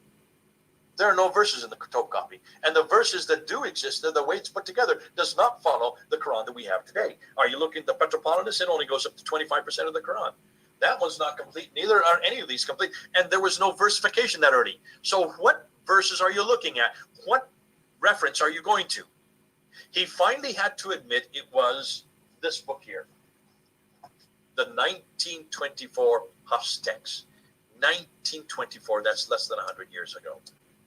There are no verses in the Tope copy. And the verses that do exist, the way it's put together, does not follow the Quran that we have today. Are you looking at the Petropolitanus? It only goes up to 25% of the Quran. That one's not complete. Neither are any of these complete. And there was no versification that early. So what verses are you looking at? What reference are you going to? He finally had to admit it was this book here. The 1924 Hafs text. 1924, that's less than 100 years ago.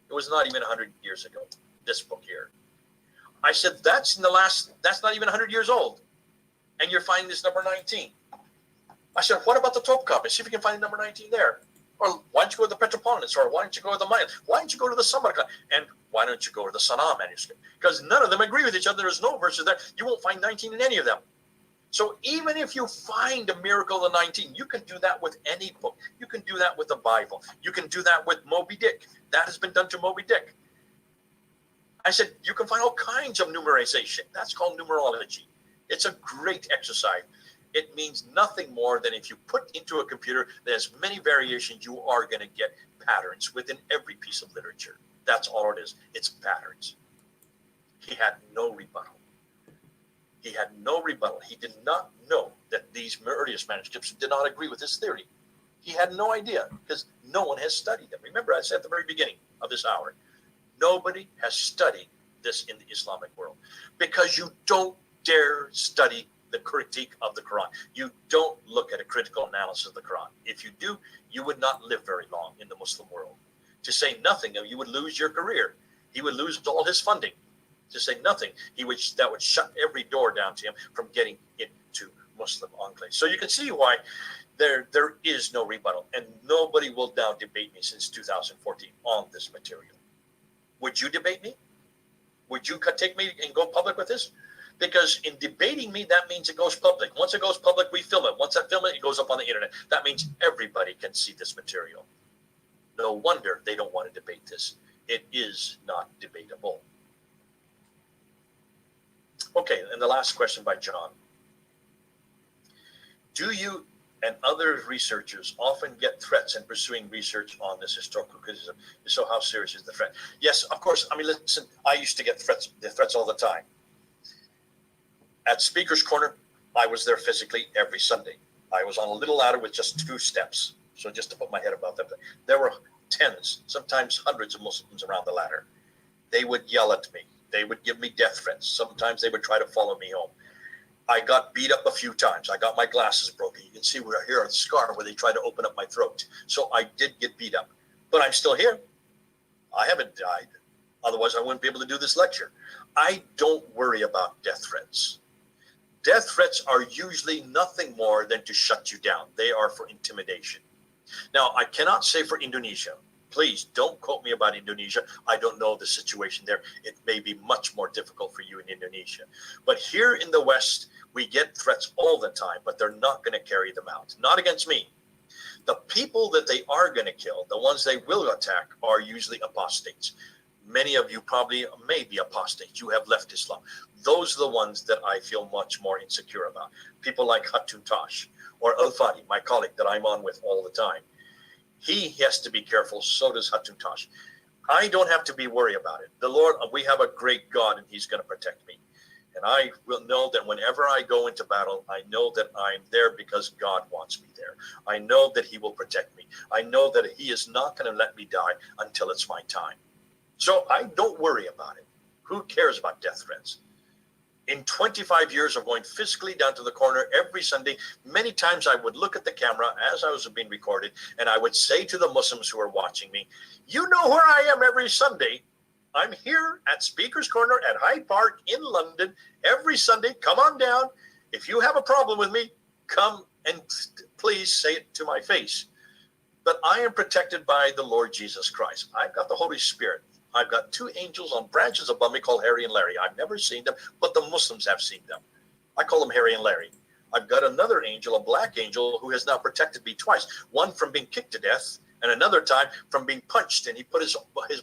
It was not even 100 years ago, this book here. I said, that's not even 100 years old. And you're finding this number 19. I said, what about the Tope copy? See if you can find number 19 there. Or why don't you go to the Petropolitanus? Or why don't you go to the Mayan? Why don't you go to the Samarkand? And why don't you go to the Sanaa manuscript? Because none of them agree with each other. There's no verses there. You won't find 19 in any of them. So even if you find a miracle of 19, you can do that with any book. You can do that with the Bible. You can do that with Moby Dick. That has been done to Moby Dick. I said, you can find all kinds of numerization. That's called numerology. It's a great exercise. It means nothing more than if you put into a computer that has many variations, you are going to get patterns within every piece of literature. That's all it is. It's patterns. He had no rebuttal. He had no rebuttal. He did not know that these earliest manuscripts did not agree with his theory. He had no idea because no one has studied them. Remember, I said at the very beginning of this hour, nobody has studied this in the Islamic world because you don't dare study the critique of the Quran. You don't look at a critical analysis of the Quran. If you do, you would not live very long in the Muslim world. To say nothing of, you would lose your career. He would lose all his funding. To say nothing, that would shut every door down to him from getting into Muslim enclaves. So you can see why there is no rebuttal, and nobody will now debate me since 2014 on this material. Would you debate me? Would you take me and go public with this? Because in debating me, that means it goes public. Once it goes public, we film it. Once I film it, it goes up on the internet. That means everybody can see this material. No wonder they don't want to debate this. It is not debatable. Okay, and the last question by John. Do you and other researchers often get threats in pursuing research on this historical criticism? So how serious is the threat? Yes, of course. I mean, listen, I used to get threats all the time. At Speaker's Corner, I was there physically every Sunday. I was on a little ladder with just 2 steps. So just to put my head above them. There were tens, sometimes hundreds of Muslims around the ladder. They would yell at me. They would give me death threats. Sometimes they would try to follow me home. I got beat up a few times. I got my glasses broken. You can see here a scar where they tried to open up my throat. So I did get beat up. But I'm still here. I haven't died. Otherwise, I wouldn't be able to do this lecture. I don't worry about death threats. Death threats are usually nothing more than to shut you down. They are for intimidation. Now, I cannot say for Indonesia. Please don't quote me about Indonesia. I don't know the situation there. It may be much more difficult for you in Indonesia. But here in the West, we get threats all the time, but they're not going to carry them out. Not against me. The people that they are going to kill, the ones they will attack, are usually apostates. Many of you probably may be apostates. You have left Islam. Those are the ones that I feel much more insecure about. People like Hatun Tash or Al-Fadi, my colleague that I'm on with all the time. He has to be careful. So does Hatun Tash. I don't have to be worried about it. The Lord, we have a great God, and He's going to protect me. And I will know that whenever I go into battle, I know that I'm there because God wants me there. I know that He will protect me. I know that He is not going to let me die until it's my time. So I don't worry about it. Who cares about death threats? In 25 years of going physically down to the corner every Sunday, many times I would look at the camera as I was being recorded, and I would say to the Muslims who are watching me, you know where I am every Sunday. I'm here at Speaker's Corner at Hyde Park in London every Sunday. Come on down. If you have a problem with me, come and please say it to my face. But I am protected by the Lord Jesus Christ. I've got the Holy Spirit. I've got 2 angels on branches above me called Harry and Larry. I've never seen them, but the Muslims have seen them. I call them Harry and Larry. I've got another angel, a black angel, who has now protected me twice. One from being kicked to death, and another time from being punched. And he put his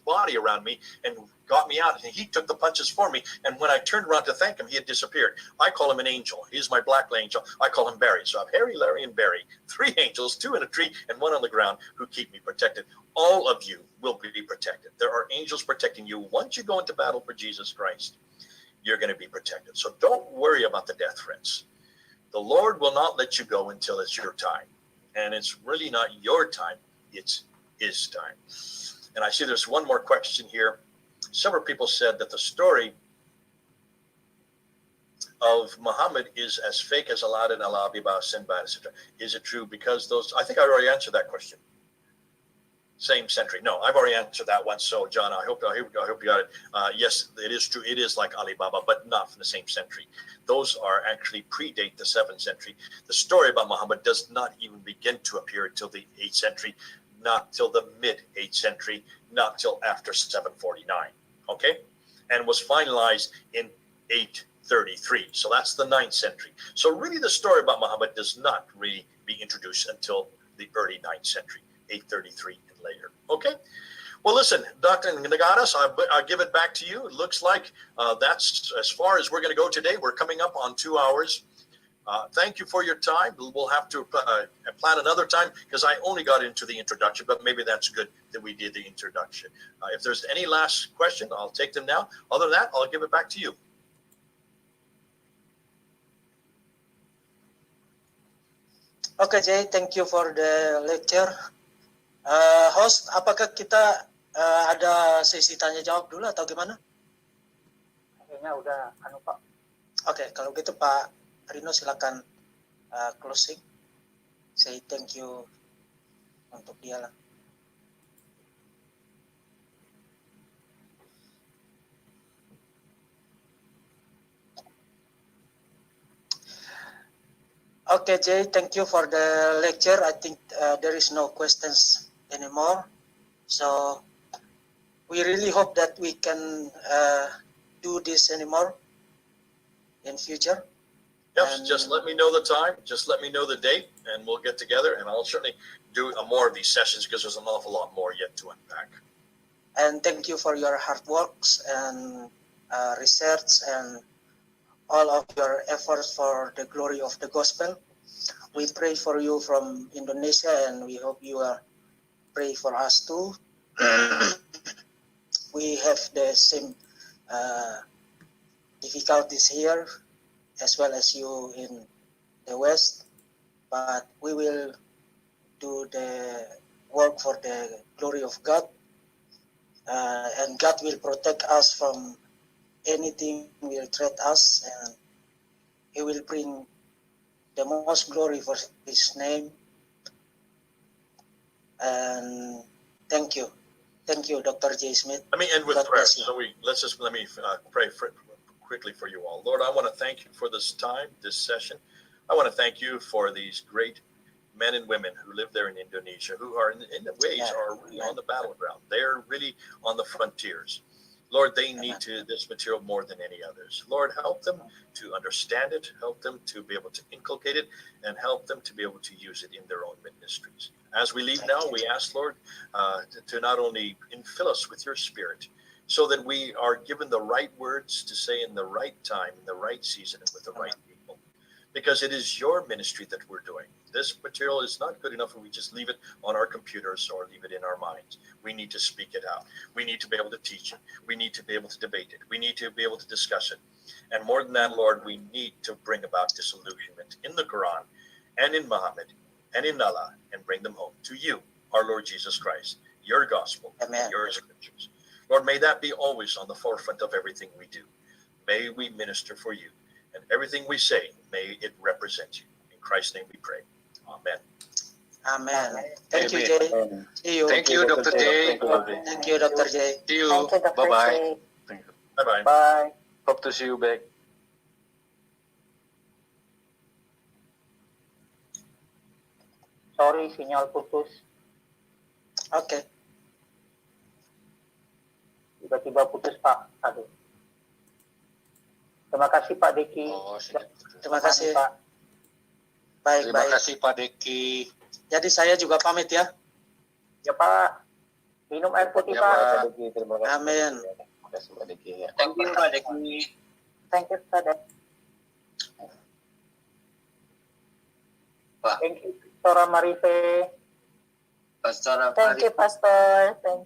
body around me and got me out. And he took the punches for me. And when I turned around to thank him, he had disappeared. I call him an angel. He's my black angel. I call him Barry. So I have Harry, Larry, and Barry. 3 angels, 2 in a tree and 1 on the ground, who keep me protected. All of you will be protected. There are angels protecting you. Once you go into battle for Jesus Christ, you're going to be protected. So don't worry about the death threats. The Lord will not let you go until it's your time. And it's really not your time. It's His time. And I see there's one more question here. Several people said that the story of Muhammad is as fake as Aladdin, Al-Abiba, Sinbad, etc. Is it true? Because those, I think I already answered that question. Same century. No, I've already answered that one. So, John, I hope you got it. Yes, it is true. It is like Alibaba, but not from the same century. Those are actually predate the 7th century. The story about Muhammad does not even begin to appear until the 8th century, not till the mid-8th century, not till after 749. Okay? And was finalized in 833. So that's the 9th century. So really the story about Muhammad does not really be introduced until the early 9th century, 833 and later. Okay? Well, listen, Dr. Nagadas, I'll give it back to you. It looks like that's as far as we're going to go today. We're coming up on 2 hours. Thank you for your time. We'll have to plan another time because I only got into the introduction, but maybe that's good that we did the introduction. If there's any last question, I'll take them now. Other than that, I'll give it back to you. Okay, Jay, thank you for the lecture. Host, apakah kita ada sesi tanya jawab dulu atau gimana? Kayaknya udah Pak. Oke, kalau gitu Pak Rino silakan closing. Say thank you untuk dia lah. Okay, Jay, thank you for the lecture. I think there is no questions anymore. So we really hope that we can do this anymore in future. Yes, just let me know the time. Just let me know the date, and we'll get together. And I'll certainly do more of these sessions because there's an awful lot more yet to unpack. And thank you for your hard works and research and all of your efforts for the glory of the gospel. We pray for you from Indonesia, and we hope you pray for us too. We have the same difficulties here as well as you in the West, but we will do the work for the glory of God, and God will protect us from anything will threat us, and He will bring the most glory for His name. And thank you, Dr. J. Smith. Let me end with God prayer. bless you. So let me pray quickly for you all. Lord, I want to thank you for this time, this session. I want to thank you for these great men and women who live there in Indonesia, who are in ways are really on the battleground. They're really on the frontiers. Lord, they need this material more than any others. Lord, help them to understand it, help them to be able to inculcate it, and help them to be able to use it in their own ministries. As we leave now, we ask, Lord, to not only infill us with your Spirit, so that we are given the right words to say in the right time, in the right season, and with the right people. Because it is your ministry that we're doing. This material is not good enough if we just leave it on our computers or leave it in our minds. We need to speak it out. We need to be able to teach it. We need to be able to debate it. We need to be able to discuss it. And more than that, Lord, we need to bring about disillusionment in the Quran and in Muhammad and in Allah and bring them home to you, our Lord Jesus Christ, your gospel, and your scriptures. Lord, may that be always on the forefront of everything we do. May we minister for you, and everything we say, may it represent you. In Christ's name we pray. Amen. Amen. Thank you, Jay. See you. Thank you, Dr. J. Thank you, Dr. J. See you. Thank you, Dr. Bye-bye. J. Thank you. Bye-bye. Bye. Hope to see you back. Sorry, sinyal putus. Okay. Tiba-tiba putus, Pak. Aduh. Terima kasih, Pak Deki. Terima kasih. Pak. Baik. Terima kasih, Pak Deki. Jadi saya juga pamit ya. Ya, Pak. Minum air putih, Ya, Pak. Pak. Amin. Terima kasih, Pak Deki. Thank you, Pak Deki. Thank you, Pak Deki. Pak. Thank you, Pastora Marife. Pastor Thank you, Pastor. Thank